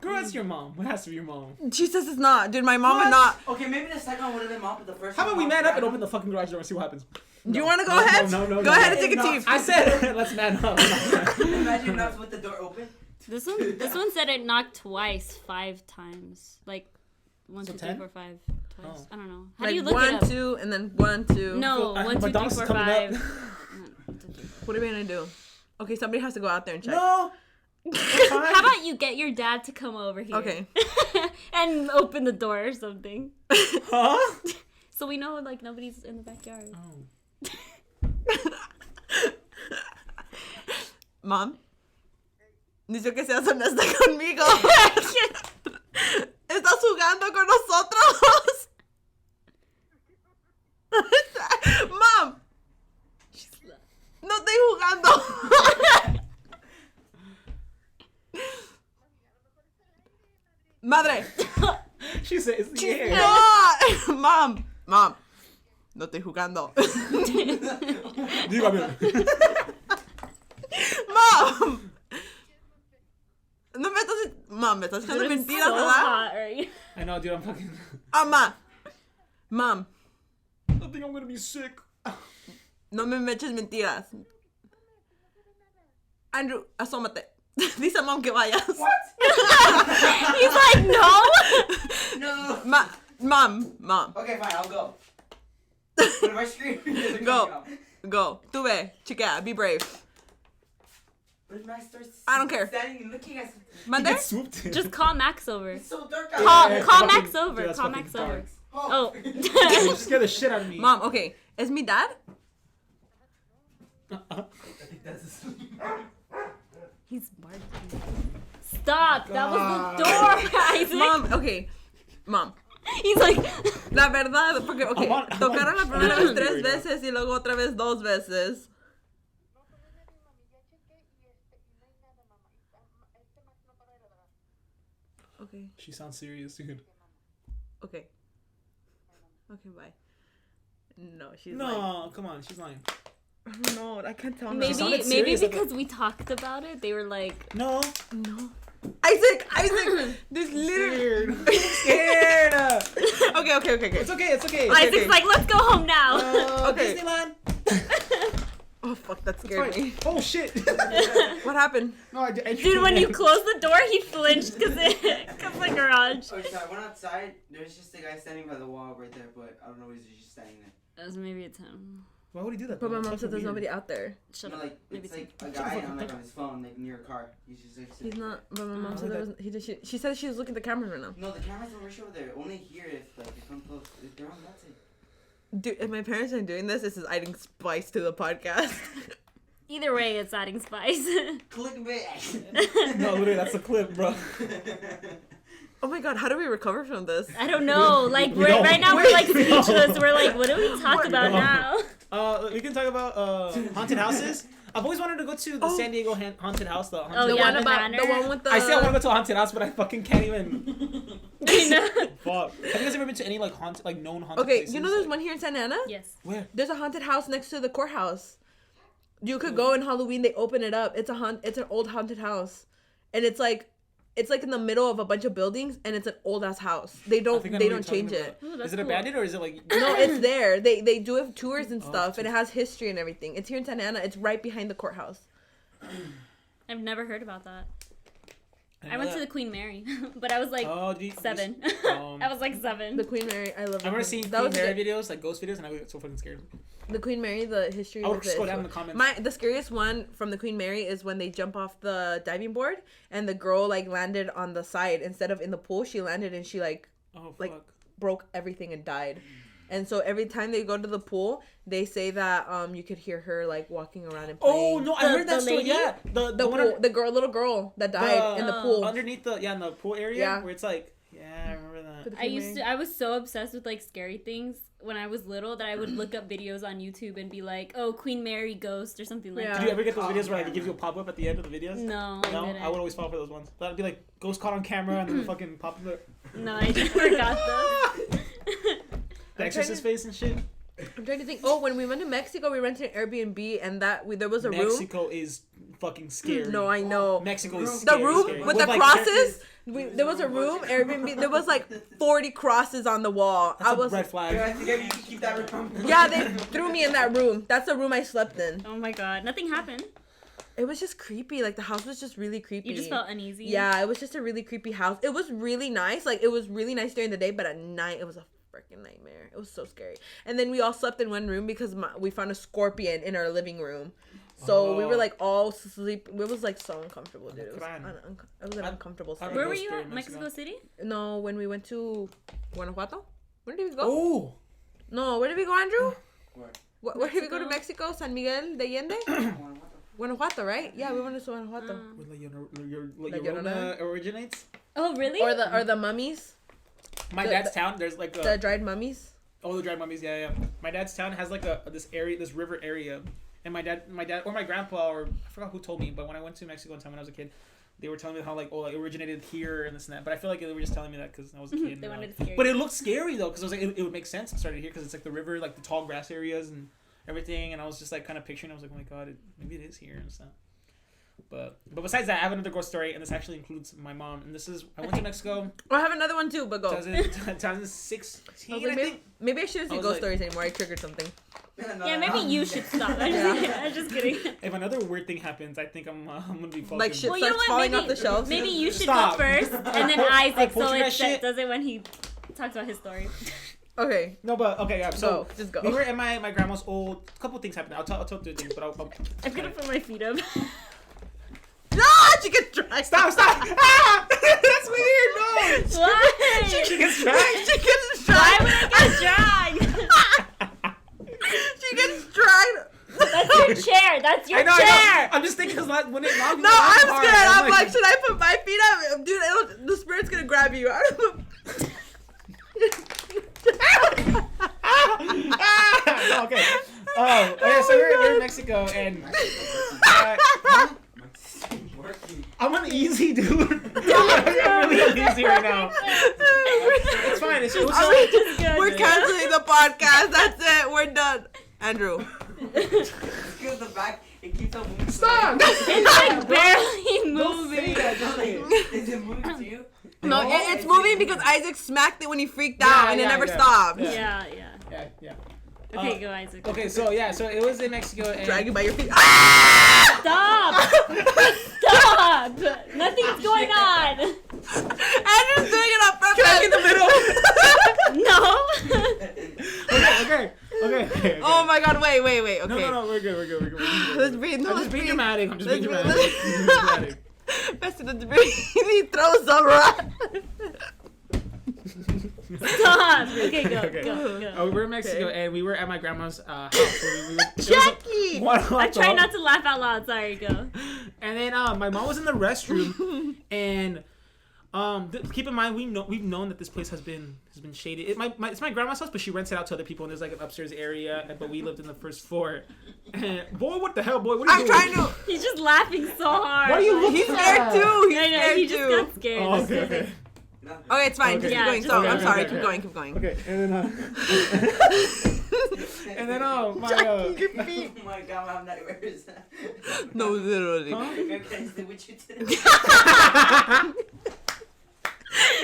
Girl, that's your mom. It has to be your mom. She says it's not. Dude, my mom What? would not. Okay, maybe the second one would have been mom, but the first How one. about we Mom man up and grabbed open the fucking garage door and see what happens? Do you want to go No, ahead? no, Go ahead and take a No. teep. I said let's man up. Imagine not with the door open. This one said it knocked twice, 5 times. Like 1, So 2, 3, 10? 4, 5 twice. Oh. I don't know. How Like do you look 1, it up? 2, and then 1, 2. No, 1, 2, 3, McDonald's 4, is coming 5. up. What are we gonna do? Okay, somebody has to go out there and check. No. How about you get your dad to come over here? Okay. And open the door or something. Huh? So we know like nobody's in the backyard. Oh. Mom, necesito que seas honesta conmigo. ¿Estás jugando con nosotros? Mom, no estoy jugando. Madre, She said it's the air. no. Mom, no estoy jugando. Dígame. Mom. No me estás... Mom, me estás echando Dude, it's mentiras, so ¿verdad? hot right I know, dude. I'm fucking. Mom, I think I'm gonna be sick. no me eches mentiras. Andrew, asómate. Dice mom que vayas. What? He's like, no. No. Mom. Okay, fine. I'll go. But if I scream, Go. Go. Tú ve, chiquea, be brave. What if Max starts I don't care. standing and looking at something? He Mother? gets swooped in. Just call Max over. It's so dark Yeah, out Call there. it's call fucking- Max over. dude, that's Call fucking Max dark. over. Oh. You scared the shit out of me. Mom, okay. Is me dad? I think that's He's barking. Stop! That was the door, Isaac. Mom, okay. Mom. He's like. La verdad, porque, okay. I'm on Tocaron la primera vez YouTube 3 right now. veces y luego otra vez 2 veces. Okay, She sounds serious, dude. okay. Okay, bye. No, she's like, No, come on, she's lying. no, I can't tell Maybe sounded maybe serious, because we talked about it, they were like. No. No. Isaac, this literally. Scared. Okay. It's okay. Isaac's okay. like, let's go home now. Okay. Disneyland. Oh fuck, that It's scared fine. me. Oh shit. What happened? No, I Dude, when you closed the door, he flinched because the garage. Okay, so I went outside. There's just a guy standing by the wall right there, but I don't know. He's just standing there. That was maybe it's him. Why would he do that? But though? my It's mom fucking said there's weird. nobody out there. Shut No, up. like Maybe it's it's like a Shut the guy fuck on up. like on his phone, like near a car. He's just like sitting He's not. But my mom Oh, said there that- was. She said she was looking at the cameras right now. No, the cameras don't rush over there. Only here if like you come close. If they're on that side. Dude, if my parents are doing this is adding spice to the podcast. Either way, it's adding spice. Clickbait. No, literally, that's the clip, bro. Oh my god, how do we recover from this? I don't know. Like We don't. right now, we're like We don't. speechless. We're like, what do we talk about don't. now? We can talk about haunted houses. I've always wanted to go to the Oh. San Diego haunted house. The haunted Oh, The yeah, one the about banner. the one with the. I say I want to go to a haunted house, but I fucking can't even. I know. Fuck. Have you guys ever been to any like haunted, like known haunted Okay, places? you know there's Like, one here in Santa Ana. Yes. where? There's a haunted house next to the courthouse. You could go in Halloween. They open it up. It's an old haunted house, and it's like in the middle of a bunch of buildings, and it's an old ass house. They I don't think I know what you're change talking it. about. Ooh, that's Is it cool. abandoned or is it like? No, it's there. They do have tours and Oh, stuff, and it tours. has history and everything. It's here in Santa Ana. It's right behind the courthouse. I've never heard about that. know I went that. to the Queen Mary, but I was like Oh, do you, 7. um, I was like 7. The Queen Mary, I love. I remember seeing that Queen was Mary good. videos, like ghost videos, and I got so fucking scared. The Queen Mary, the history. I'll with just it go is down in so- the comments. The scariest one from the Queen Mary is when they jump off the diving board and the girl like landed on the side instead of in the pool. She landed and she like Oh fuck. like- broke everything and died. And so every time they go to the pool, they say that you could hear her like walking around and playing. Oh no, I The- heard that the story. lady? Yeah, The one pool, the little girl that died in the Oh. pool. underneath in the pool area Yeah. where it's like, yeah, I remember that. For the I Queen Mary. I was so obsessed with like scary things when I was little that I would look up videos on YouTube and be like, "Oh, Queen Mary ghost" or something like Yeah. Did you ever get those Oh, videos where like, yeah. it gives you a pop up at the end of the videos? that. No, No, I didn't. I would always fall for those ones. That'd be like ghost caught on camera and then fucking pop up No, I never got those. the Exorcist face and shit. I'm trying to think. Oh, when we went to Mexico, we rented an Airbnb and there was a room. Mexico is fucking scary. No, I know. Mexico is The scary. room scary. with the like, crosses. There was a room Airbnb. There was like 40 crosses on the wall. That's I a was red flag. Yeah, I think you should keep that room. yeah. They threw me in that room. That's the room I slept in. Oh my god, nothing happened. It was just creepy. Like the house was just really creepy. You just felt uneasy. Yeah, it was just a really creepy house. It was really nice. Like it was really nice during the day, but at night it was a freaking nightmare. It was so scary. And then we all slept in one room because we found a scorpion in our living room. So we were Oh. like all sleep. It was like so uncomfortable, dude. It was, Crying. it was an uncomfortable I sleep. Where Go were you scary at? in Mexico Mexico. City? No, when we went to Guanajuato. Where did we go? Oh, No, where did we go, Andrew? Where? Where did we go to Mexico? Mexico? San Miguel de Allende? Guanajuato, right? Yeah, we went to Guanajuato. where La La Llorona Llorona? originates. Oh really? Or the mummies, My The- dad's the- town. There's like the dried mummies. Oh, the dried mummies. Yeah, yeah. My dad's town has like this river area, and my dad or my grandpa or I forgot who told me, but when I went to Mexico one time when I was a kid, they were telling me how like it originated here and this and that. But I feel like they were just telling me that because I was a kid. They and, wanted to scare but you. it looked scary though because I was like it would make sense it started here because it's like the river, like the tall grass areas and everything, and I was just like kind of picturing. I was like, oh my god, maybe it is here and stuff. But besides that, I have another ghost story, and this actually includes my mom. And this is I went to Mexico Oh, I have another one too, but go. 2016. I was I like, think. maybe I shouldn't I say was ghost like- stories anymore. I triggered something. Yeah, maybe you should stop. I'm just kidding. If another weird thing happens, I think I'm gonna be fucking. Like shit Well, you know starts what? falling Maybe- off the shelves. Maybe you should Stop. go first, and then I Isaac, told so you it that shit. does it when he talks about his story. Okay, No, but okay, yeah. So go. Just go. we were at my grandma's old. A couple things happened. I'll tell 2 things, but I'll I'm gonna put my feet up. She gets dragged. Stop! Ah! That's weird. No. Why? She gets dragged. She gets Why dragged. would I get dragged? She gets dragged. That's your chair. That's your I know. chair. I'm just thinking because when it logs No, I'm scared. I'm like, should I put my feet up? Dude, the spirit's gonna grab you. I don't know. Okay. Oh, okay. So we're in Mexico, and I'm uneasy, dude. I'm really uneasy right now. It's fine. It's just We're canceling the podcast. That's it. We're done. Andrew. Because the back, it keeps on moving. Stop. It's like barely Don't say moving. that. Don't say it. Is it moving to you? No, it's moving because Isaac smacked it when he freaked out, and it never stopped. Yeah. Yeah. Okay, go Isaac. Okay, so it was in Mexico. And Drag you by your feet. Stop! Stop! Nothing's going on. Andrew's doing it on purpose. Drag in the middle. No. Okay. Oh my God! Wait. Okay. No, we're good. Let's breathe. No, I'm let's just being breathe. dramatic. Let's Bessie, let's breathe. He throws some rat. Stop. Okay, go. Okay. Go. Oh, we were in Mexico, and we were at my grandma's house. So Jackie! I try not to laugh out loud. Sorry, go. And then my mom was in the restroom, and keep in mind we've known that this place has been shady. It's my grandma's house, but she rents it out to other people, and there's like an upstairs area, but we lived in the first floor. And, boy, what the hell, boy? What are you doing? I'm trying to. He's just laughing so hard. Why are you looking He's at scared that? too. He's I know. scared He just too. got scared. Oh, okay. Okay, it's fine. Okay. Just Yeah, keep going. just So go. I'm sorry. Okay. Keep going. Okay, and then and then my Jackie, your feet. Oh my God, I have nightmares. No, literally. Huh? Can I stay with you today?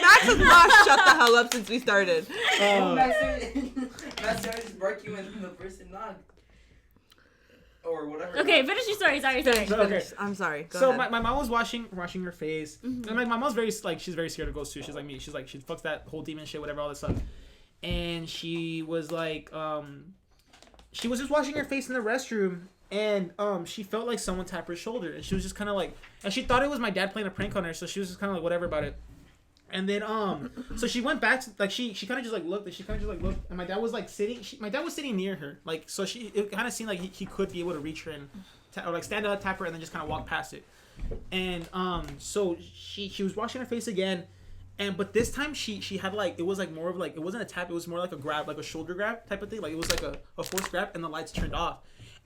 Max has not shut the hell up since we started. Max started barking when the person knocked. Or whatever. Okay, finish your story. Sorry. Okay. I'm sorry. Go So ahead. my mom was washing her face, Mm-hmm. and like my mom's she's very scared of ghosts too. She's like me. She's like she fucks that whole demon shit, whatever, all this stuff. And she was like she was just washing her face in the restroom, and she felt like someone tapped her shoulder, and she was just kind of like, and she thought it was my dad playing a prank on her, so she was just kind of like whatever about it. And then so she went back to like she kind of just like looked, and my dad was like sitting. My dad was sitting near her, like so it kind of seemed like he could be able to reach her and or like stand up, tap her, and then just kind of walk past it. And so she was washing her face again, but this time she had like it was like more of like it wasn't a tap, it was more like a grab, like a shoulder grab type of thing, like it was like a forced grab, and the lights turned off.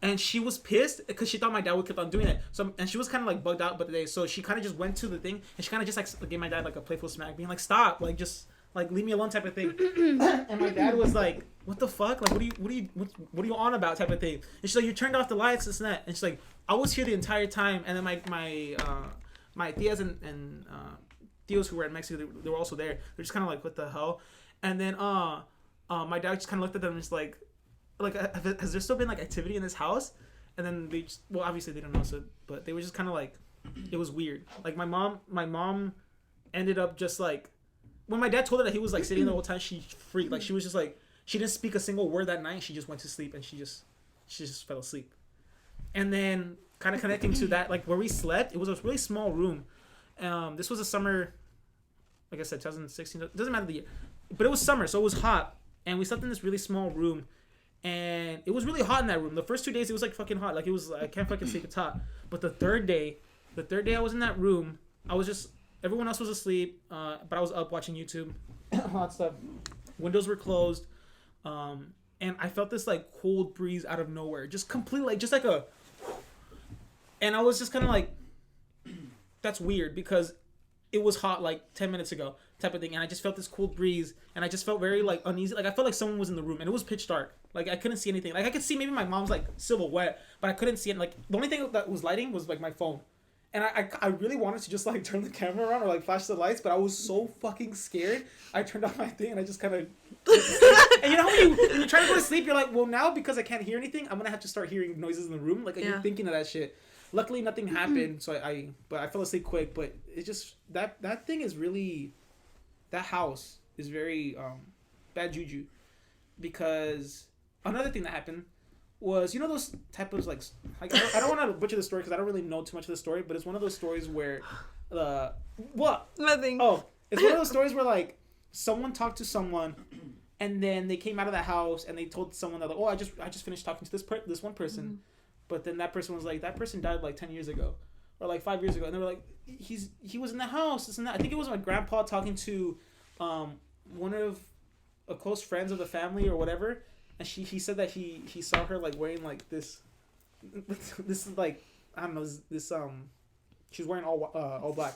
And she was pissed because she thought my dad would keep on doing it. So and she was kind of like bugged out, but today, so she kind of just went to the thing and she kind of just like gave my dad like a playful smack, being like, "Stop, like just like leave me alone," type of thing. And my dad was like, "What the fuck? Like, what are you on about?" type of thing. And she's like, "You turned off the lights, this and that." And she's like, "I was here the entire time." And then my tias and tios who were in Mexico, they were also there. They're just kind of like, "What the hell?" And then my dad just kind of looked at them and just like, has there still been like activity in this house? And then they just, well, obviously they don't know, so but they were just kind of like, it was weird. Like my mom ended up just like, when my dad told her that he was like sitting the whole time, she freaked. Like she was just like, she didn't speak a single word that night. She just went to sleep and she just fell asleep. And then kind of connecting to that, like where we slept, it was a really small room. This was a summer, like I said, 2016. It doesn't matter the year, but it was summer, so it was hot, and we slept in this really small room. And it was really hot in that room. The first 2 days, it was like fucking hot. Like it was, I can't fucking sleep, it's hot. But the third day I was in that room, everyone else was asleep, but I was up watching YouTube, hot stuff. Windows were closed, and I felt this like cold breeze out of nowhere, just completely like, just like a, and I was just kind of like, that's weird because it was hot like 10 minutes ago type of thing, and I just felt this cold breeze, and I just felt very like uneasy. Like I felt like someone was in the room, and it was pitch dark. Like I couldn't see anything. Like I could see maybe my mom's like silhouette, but I couldn't see it. Like the only thing that was lighting was like my phone, and I really wanted to just like turn the camera on or like flash the lights, but I was so fucking scared. I turned off my thing and I just kind of, and you know how when you try to go to sleep, you're like, well now because I can't hear anything, I'm gonna have to start hearing noises in the room. Like you're thinking of that shit. Luckily nothing happened, so but I fell asleep quick. But it just that thing is really, that house is very bad juju, because another thing that happened was, you know, those type of like I don't want to butcher the story because I don't really know too much of the story, but it's one of those stories where what? Nothing. Oh, it's one of those stories where like someone talked to someone, and then they came out of that house and they told someone that like, oh, I just finished talking to this one person, Mm-hmm. but then that person was like, that person died like 10 years ago, or like 5 years ago, and they were like, he was in the house, this and that. I think it was my grandpa talking to one of a close friends of the family or whatever, and he said that he saw her like wearing like this is like, I don't know, this she's wearing all black,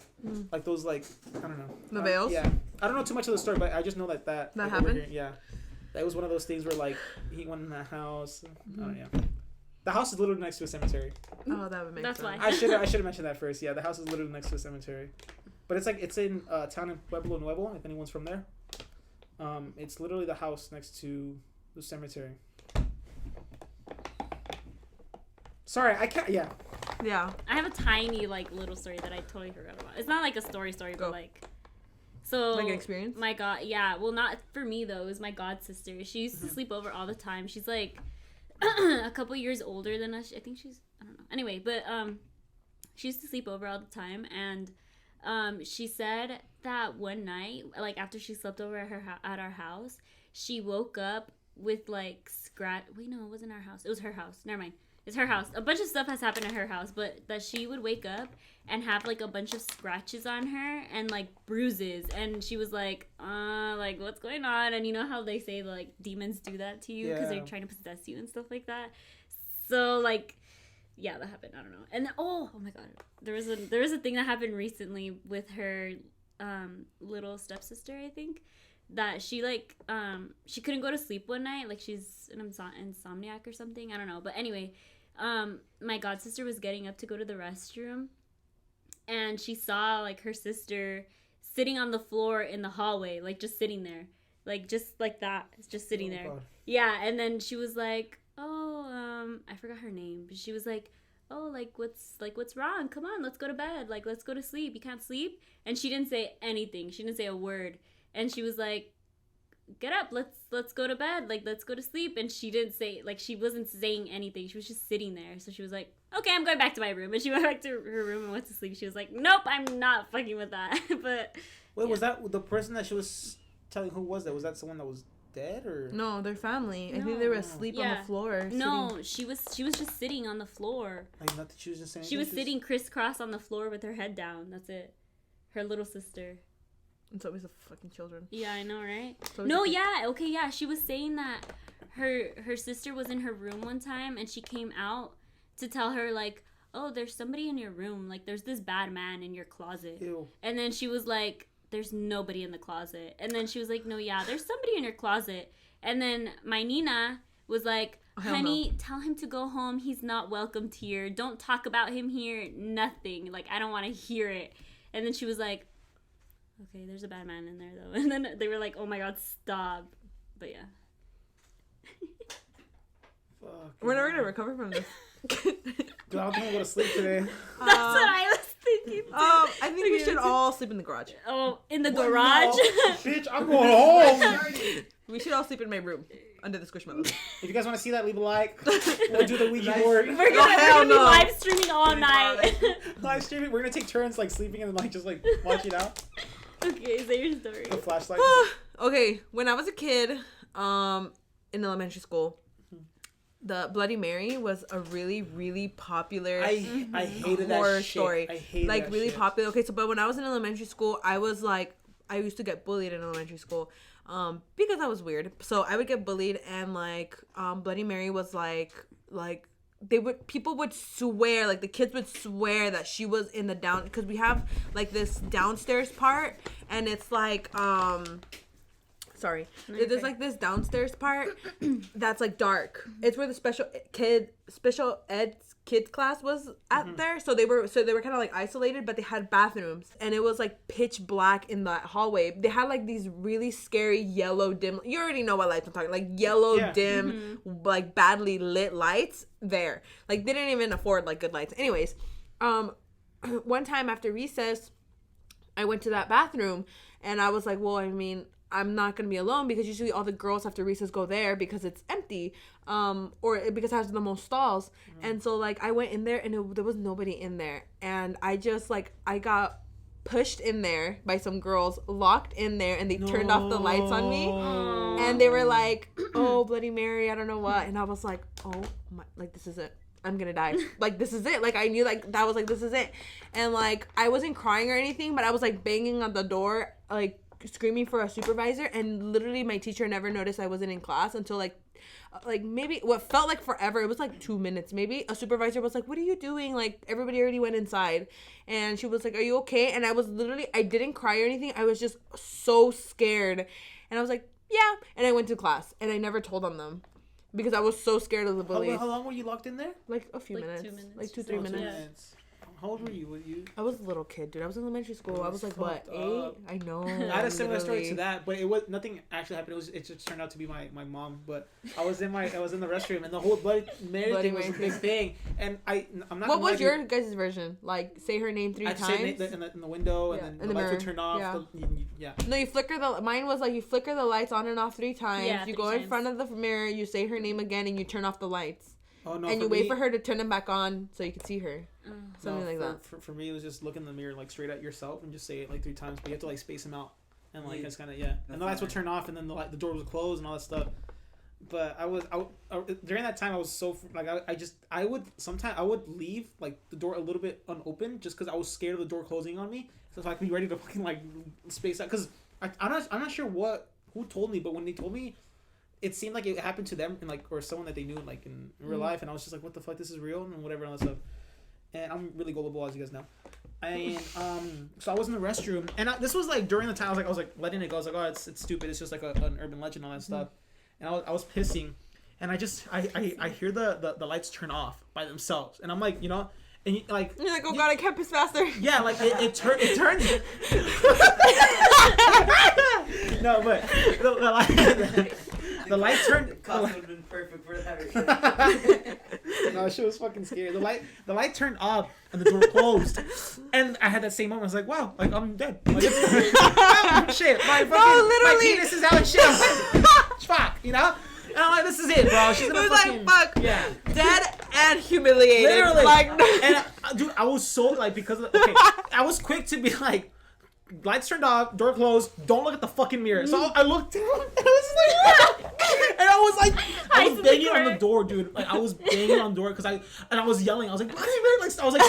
like those like, I don't know, The veils. yeah, I don't know too much of the story, but I just know that like, happened. yeah, that was one of those things where like he went in that house. Oh yeah, the house is literally next to a cemetery. Oh, that would make That's sense. why. I should have mentioned that first. Yeah, the house is literally next to a cemetery, but it's in a town in Pueblo Nuevo. If anyone's from there, it's literally the house next to the cemetery. Sorry, I can't. Yeah. Yeah. I have a tiny like little story that I totally forgot about. It's not like a story, Go. but like, so Like an experience? My god, yeah. Well, not for me though. It was my god sister. She used to sleep over all the time. She's like a couple years older than us. I think I don't know. Anyway, but she used to sleep over all the time, and she said that one night, like after she slept over at our house, she woke up with like Wait, no, it wasn't our house. It was her house. Never mind. It's her house. A bunch of stuff has happened at her house, but that she would wake up and have like a bunch of scratches on her and like bruises, and she was like what's going on? And you know how they say like demons do that to you because they're trying to possess you and stuff like that. So like, yeah, that happened. I don't know. And oh my god, there was a thing that happened recently with her little stepsister, I think, that she like she couldn't go to sleep one night, like she's an insomniac or something, I don't know, but anyway, my god sister was getting up to go to the restroom, and she saw like her sister sitting on the floor in the hallway, like just sitting there, like just like that, just sitting there. God. Yeah, and then she was like, oh, I forgot her name, but she was like, oh, what's wrong? Come on, let's go to bed. Like, let's go to sleep. You can't sleep? And she didn't say anything. She didn't say a word. And she was like, get up. Let's go to bed. Like, let's go to sleep. And she didn't say, like, she wasn't saying anything. She was just sitting there. So she was like, okay, I'm going back to my room. And she went back to her room and went to sleep. She was like, nope, I'm not fucking with that. But wait, yeah. Was that the person that she was telling? Who was that? Was that someone that was dead or No, their family. I No. think they were asleep on the floor. No, she was just sitting on the floor. like nothing? She was just saying. She was sitting crisscross on the floor with her head down. That's it. Her little sister. It's always the fucking children. Yeah, I know, right? No, Yeah. She was saying that her sister was in her room one time, and she came out to tell her like, oh, there's somebody in your room. Like, there's this bad man in your closet. Ew. And then she was like, there's nobody in the closet. And then she was like, no, yeah, there's somebody in your closet. And then my Nina was like, honey, tell him to go home. He's not welcomed here. Don't talk about him here. Nothing. Like, I don't want to hear it. And then she was like, okay, there's a bad man in there, though. And then they were like, oh, my God, stop. But, yeah. Fuck. We're never going to recover from this. Dude, I don't think I'm going to sleep today. That's what I was thinking, too. I think we should all sleep in the garage. Oh, in the garage? No. Bitch, I'm going home. We should all sleep in my room under the squishmallows. If you guys want to see that, leave a like. We'll do the Ouija board. We're gonna be live streaming all night. Live streaming. We're gonna take turns like sleeping and like just like watch it out. Okay, say your story. The flashlight. Okay, when I was a kid, in elementary school, the Bloody Mary was a really, really popular I hated that horror shit. story. I hated like that really shit. popular. Okay, so but when I was in elementary school, I was like, I used to get bullied in elementary school, because I was weird. So I would get bullied, and like, Bloody Mary was like people would swear, like the kids would swear that she was in the down, because we have like this downstairs part, and it's like there's like this downstairs part that's like dark. It's where the special ed kids class was at there. So they were kind of like isolated, but they had bathrooms, and it was like pitch black in that hallway. They had like these really scary yellow dim. You already know what lights I'm talking. Like yellow dim, like badly lit lights there. Like they didn't even afford like good lights. Anyways, one time after recess, I went to that bathroom, and I was like, well, I mean, I'm not gonna be alone because usually all the girls after recess go there because it's empty, or because it has the most stalls. And so like I went in there and there was nobody in there, and I just like I got pushed in there by some girls, locked in there, and they turned off the lights on me. And they were like, "Oh, Bloody Mary, I don't know what," and I was like, "Oh my, like this is it. I'm gonna die. Like this is it." Like I knew like that was like this is it, and like I wasn't crying or anything, but I was like banging on the door, like screaming for a supervisor, and literally my teacher never noticed I wasn't in class until like maybe what felt like forever. It was like 2 minutes maybe. A supervisor was like, "What are you doing? Like everybody already went inside," and she was like, "Are you okay?" And I was literally, I didn't cry or anything. I was just so scared, and I was like, "Yeah," and I went to class, and I never told on them because I was so scared of the bullies. How long were you locked in there? Like a few minutes. 2 minutes. Like 2-3 minutes. Minutes. How old were you? I was a little kid, dude. I was in elementary school. I was like, what, 8? I know. I had a similar story to that, but it was nothing actually happened. It just turned out to be my mom. But I was in the restroom, and the whole Bloody Mary thing was a big thing. And I'm not. What was your guys' version? Like, say her name 3 times. I'd say in the window, Yeah. and then In the the lights would mirror. turn off. Yeah. No, you flicker mine was like you flicker the lights on and off 3 times. Yeah, you 3 go in times. front of the mirror, you say her name again, and you turn off the lights. Oh no! And you wait for her to turn them back on so you can see her. Something like that. For me, it was just look in the mirror like straight at yourself and just say it like 3 times. But you have to like space them out, and like it's kind of And the lights would turn off, and then the door would close and all that stuff. But I during that time I was so like I would leave like the door a little bit unopened just because I was scared of the door closing on me, so I could be ready to fucking like space out. Because I'm not sure who told me, but when they told me, it seemed like it happened to them and like or someone that they knew like in real life, and I was just like, what the fuck, this is real and whatever and all that stuff. And I'm really gullible, as you guys know. And so I was in the restroom, and this was like during the time I was like letting it go. I was like, oh, it's stupid. It's just like an urban legend, all that stuff. And I was pissing, and I hear the lights turn off by themselves, and I'm like, and you're like, oh god, I can't piss faster. Yeah, like it turns. No, but the light turned. The costume would have been perfect for that. No, shit was fucking scary. The light turned off and the door closed, and I had that same moment. I was like, wow, like I'm dead. Like, shit, my penis is out and shit. Fuck, And I'm like, this is it, bro. She's gonna fucking, like, fuck. Yeah. Dead and humiliated. Literally. Like, and dude, I was so like I was quick to be like, lights turned off, door closed, don't look at the fucking mirror. So I looked down and I was like, and I was banging on the door, dude. Like I was banging on the door because I was yelling. I was like, Bloody Mary, like I was like,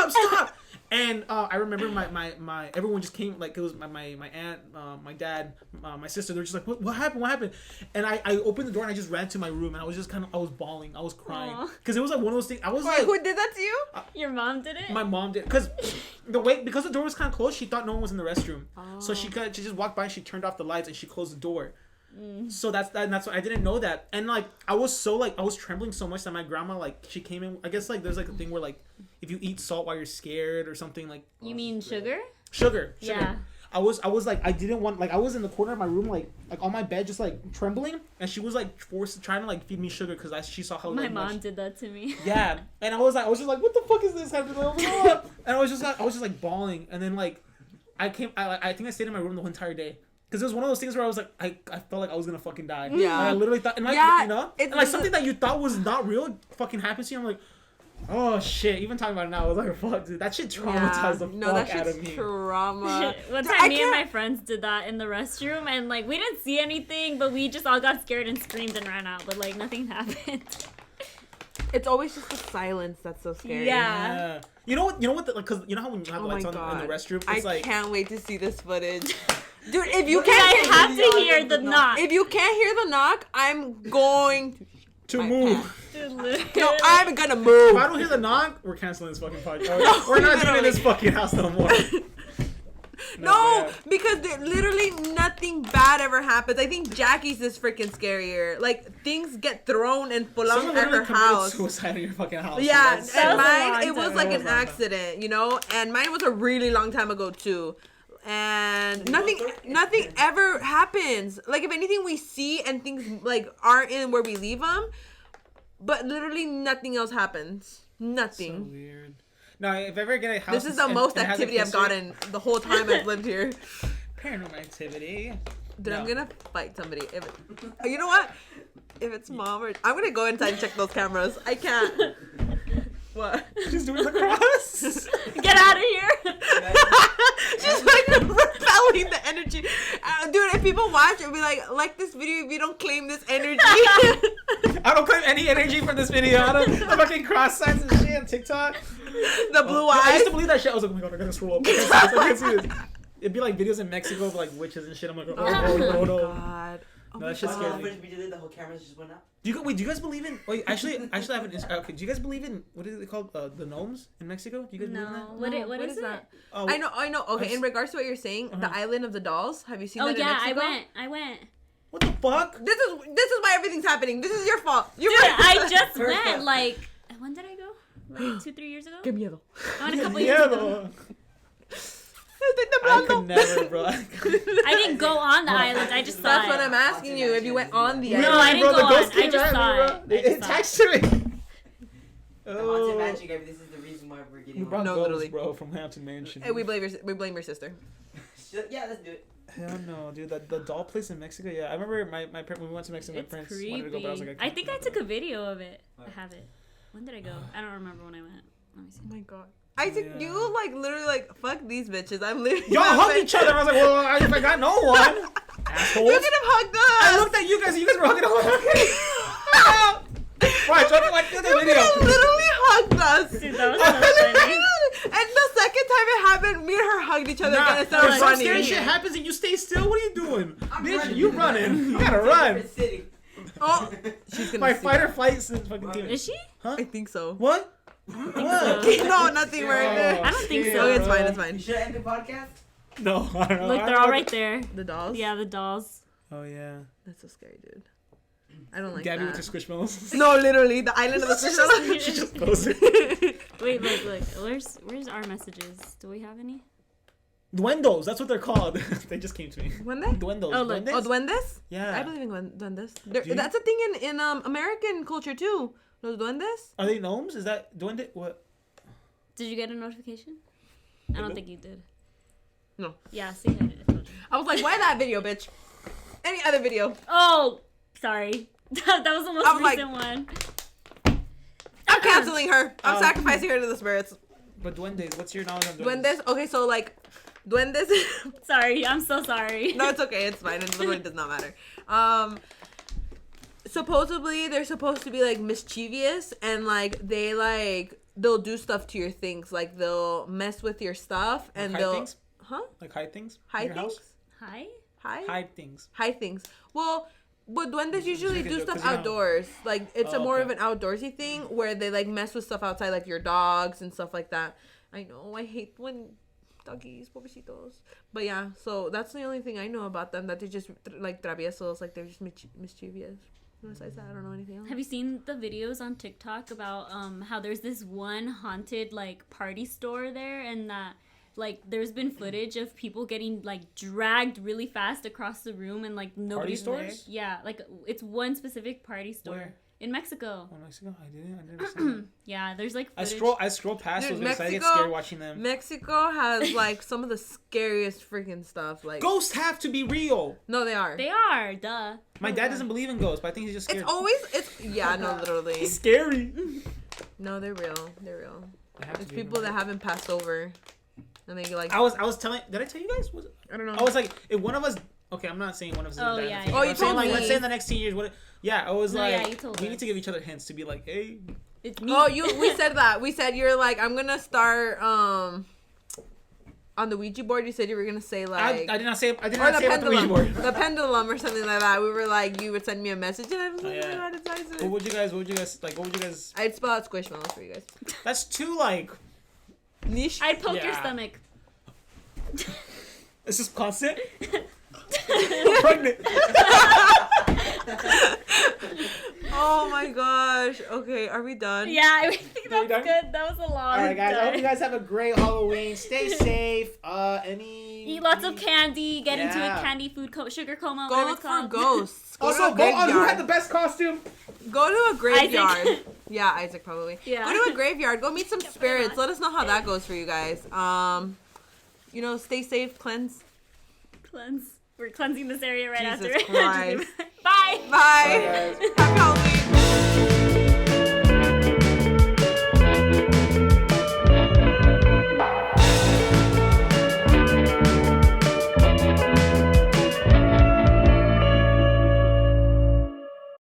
stop. And I remember my everyone just came, like it was my aunt, my dad, my sister. They were just like, what happened? And I opened the door and I just ran to my room, and I was just I was bawling, I was crying because it was like one of those things. I was like, who did that to you? Your mom did it? My mom did, because the door was kind of closed. She thought no one was in the restroom, so she just walked by and she turned off the lights and she closed the door. So that's what I didn't know that, and like I was trembling so much that my grandma, like, she came in. I guess like there's like a thing where like if you eat salt while you're scared or something, like you mean sugar? Sugar. Yeah. I was like, I didn't want, like, I was in the corner of my room, like on my bed, just like trembling, and she was like trying to like feed me sugar because she saw how my mom did that to me. Yeah, and I was just like, what the fuck is this happening? And I was just like bawling, and then like I think I stayed in my room the whole entire day. Because it was one of those things where I was like, I felt like I was gonna fucking die. Yeah. Like, I literally thought, and like, and like something that you thought was not real fucking happens to you. I'm like, oh shit. Even talking about it now, I was like, fuck, dude, that shit traumatized the fuck out of me. Trauma. One time, me and my friends did that in the restroom, and like we didn't see anything, but we just all got scared and screamed and ran out. But like nothing happened. It's always just the silence that's so scary. Yeah. You know what? Because you know how when you have lights on in the restroom, it's I like, can't wait to see this footage. Dude, if you I can't have to hear the knock. If you can't hear the knock, I'm going to move. No, I'm gonna move. If I don't hear the knock, we're canceling this fucking podcast. We're not doing this fucking house no more. No, because literally nothing bad ever happens. I think Jackie's is freaking scarier. Like, things get thrown and flung at her house. Suicide in your fucking house. Yeah, So and mine, it was like an accident, and mine was a really long time ago too. And nothing ever happens. Like, if anything, we see and things like aren't in where we leave them, but literally nothing else happens. Nothing. So weird. No, if I ever get a house, this is the most activity I've gotten the whole time I've lived here. Paranormal activity. Dude, I'm No. gonna fight somebody. If you know what? If it's mom or I'm gonna go inside and check those cameras. I can't. What? She's doing the cross. Get out of here. She's like repelling the energy. Dude, if people watch, it'll be like this video if you don't claim this energy. I don't claim any energy from this video. I don't. The fucking cross signs and shit on TikTok. The blue I eyes. used to believe that shit. I was like, oh my god, I gotta scroll up. I can't see this. It'd be like videos in Mexico of like witches and shit. I'm like, oh, no. God. Oh No, my that shit's God. scary. How much we did, the whole cameras just went up. Do you guys believe in? Wait, actually, I have an. Okay, do you guys believe in what is it called? The gnomes in Mexico? Do you guys believe in that? No. What is that? Oh, I know. Okay, I've in regards to what you're saying, the island of the dolls. Have you seen Oh that in yeah, Mexico? I went. what the fuck? This is why everything's happening. This is your fault. You're Dude, right. I just First went up. like when did I go? Like 2-3 years ago? Qué miedo. I went a couple years ago. I could never, bro. I didn't go on the island. I just saw That's it. what I'm asking you. If you went on the No, island. I didn't bro, the go ghost on. I came just at me, saw bro. it. I It just saw attached to me. The haunted mansion, Gabby, this is the reason why we're getting We on. brought No, ghosts, literally. bro, from Hampton Mansion. Hey, we blame your sister. Yeah, let's do it. Hell no, dude. The doll place in Mexico. Yeah, I remember my when we went to Mexico, my It's parents creepy. wanted to go, but I was like, I think I can't. took a video of it. I have it. When did I go? I don't remember when I went. Let me see. Oh my God. Isaac, Yeah. you like literally like fuck these bitches. I'm literally. Y'all hugged each other. I was like, well, I got no one. You Assholes. could have hugged I us. looked at you guys. You guys were hugging. Why? Try to like do the You could video. have literally hugged us. Dude, that was so funny. And the second time it happened, me and her hugged each other again instead if of some running. scary shit happens and you stay still, what are you doing? I'm Bitch, running. you running. You gotta run. Sitting. Oh, she's gonna My see fight or that. flight since fucking team. Is she? Huh? I think so. What? so. What? No, nothing. We're I don't think so. Okay, it's fine. It's You fine. should end the podcast. No, I don't know. Look, they're all right there. The dolls. Yeah, the dolls. Oh yeah. That's so scary, dude. I don't like Gabby that. with the squishmallows. No, literally, the island of the squishmallows. She just posted. Wait, look. Where's our messages? Do we have any? Duendos, that's what they're called. They just came to me. Duende? Duendos. Oh, look. Duendes? Oh, duendes? Yeah. I believe in duendes. Do you? That's a thing in American culture too. Los duendes? Are they gnomes? Is that duende? What? Did you get a notification? I don't think you did. No. Yeah, see, I told you. I was like, why that video, bitch? Any other video? Oh, sorry. That was the most I was like- recent one. I'm canceling her. I'm Oh. sacrificing her to the spirits. But duendes, what's your knowledge on duendes? Duendes? Okay, so like, duendes. Sorry, I'm so sorry. No, it's okay. It's fine. It literally does not matter. Supposedly they're supposed to be like mischievous and like they'll do stuff to your things. Like they'll mess with your stuff and Hide they'll things? huh? Like hide things? in Hide your things? house? Hi. Hide? Hide things. Hide things. Well, but duendes usually you can do do it stuff 'cause you know. outdoors. Like it's a Oh, more okay. of an outdoorsy thing where they like mess with stuff outside, like your dogs and stuff like that. I know. I hate when doggies, pobrecitos. But yeah, so that's the only thing I know about them. That they're just like traviesos. Like they're just mischievous. Besides that, I don't know anything else. Have you seen the videos on TikTok about how there's this one haunted like party store there and that like there's been footage of people getting like dragged really fast across the room and like nobody's there. stores? Yeah, like it's one specific party store Where? in Mexico. Oh, Mexico? I didn't see that. Yeah, there's like I footage. scroll past Dude, those because I get Mexico- scared watching them. Mexico has like some of the scariest freaking stuff. Like Ghosts have to be real. no, they are. They are, duh. My dad doesn't believe in ghosts, but I think he's just scared. It's yeah, no, literally. He's scary. No, they're real. They're real. They have to It's be people real. that haven't passed over, and they like I was telling. Did I tell you guys? Was it? I don't know. I was like, if one of us. Okay, I'm not saying one of us. Oh, is yeah, bad. yeah. Oh, you I'm saying, told like, me. let's say in the next 10 years. What? Yeah, I was No, like, yeah, you told we need us. to give each other hints to be like, hey. It's me. Oh, we said that. We said you're like I'm gonna start on the Ouija board. You said you were gonna say like I did not say. I did or not the say about the Ouija pendulum, board. the pendulum or something like that. We were like you would send me a message and I was like, Oh, yeah. oh my god, it's Isaac. What would you guys? What would you guys? I'd spell out squishmallows for you guys. That's too like. Niche. I'd poke your Yeah. stomach. It's just constant. I'm pregnant. Oh my gosh. Okay, are we done? Yeah, I think Are we that's done? good. That was a long All right, guys. I hope you time. guys have a great Halloween. Stay safe. Eat lots of candy. Get into Yeah. a candy food sugar coma. Go whatever look it's for called. ghosts. Go to Also, a go on. Who graveyard. had the best costume? Go to a graveyard. Isaac. Yeah, Isaac probably. Yeah. Go to a graveyard. Go meet some spirits. Let us know how that goes for you guys. Stay safe, cleanse. Cleanse. We're cleansing this area right Jesus after. Christ. Bye. Bye. Bye, guys. Happy Halloween.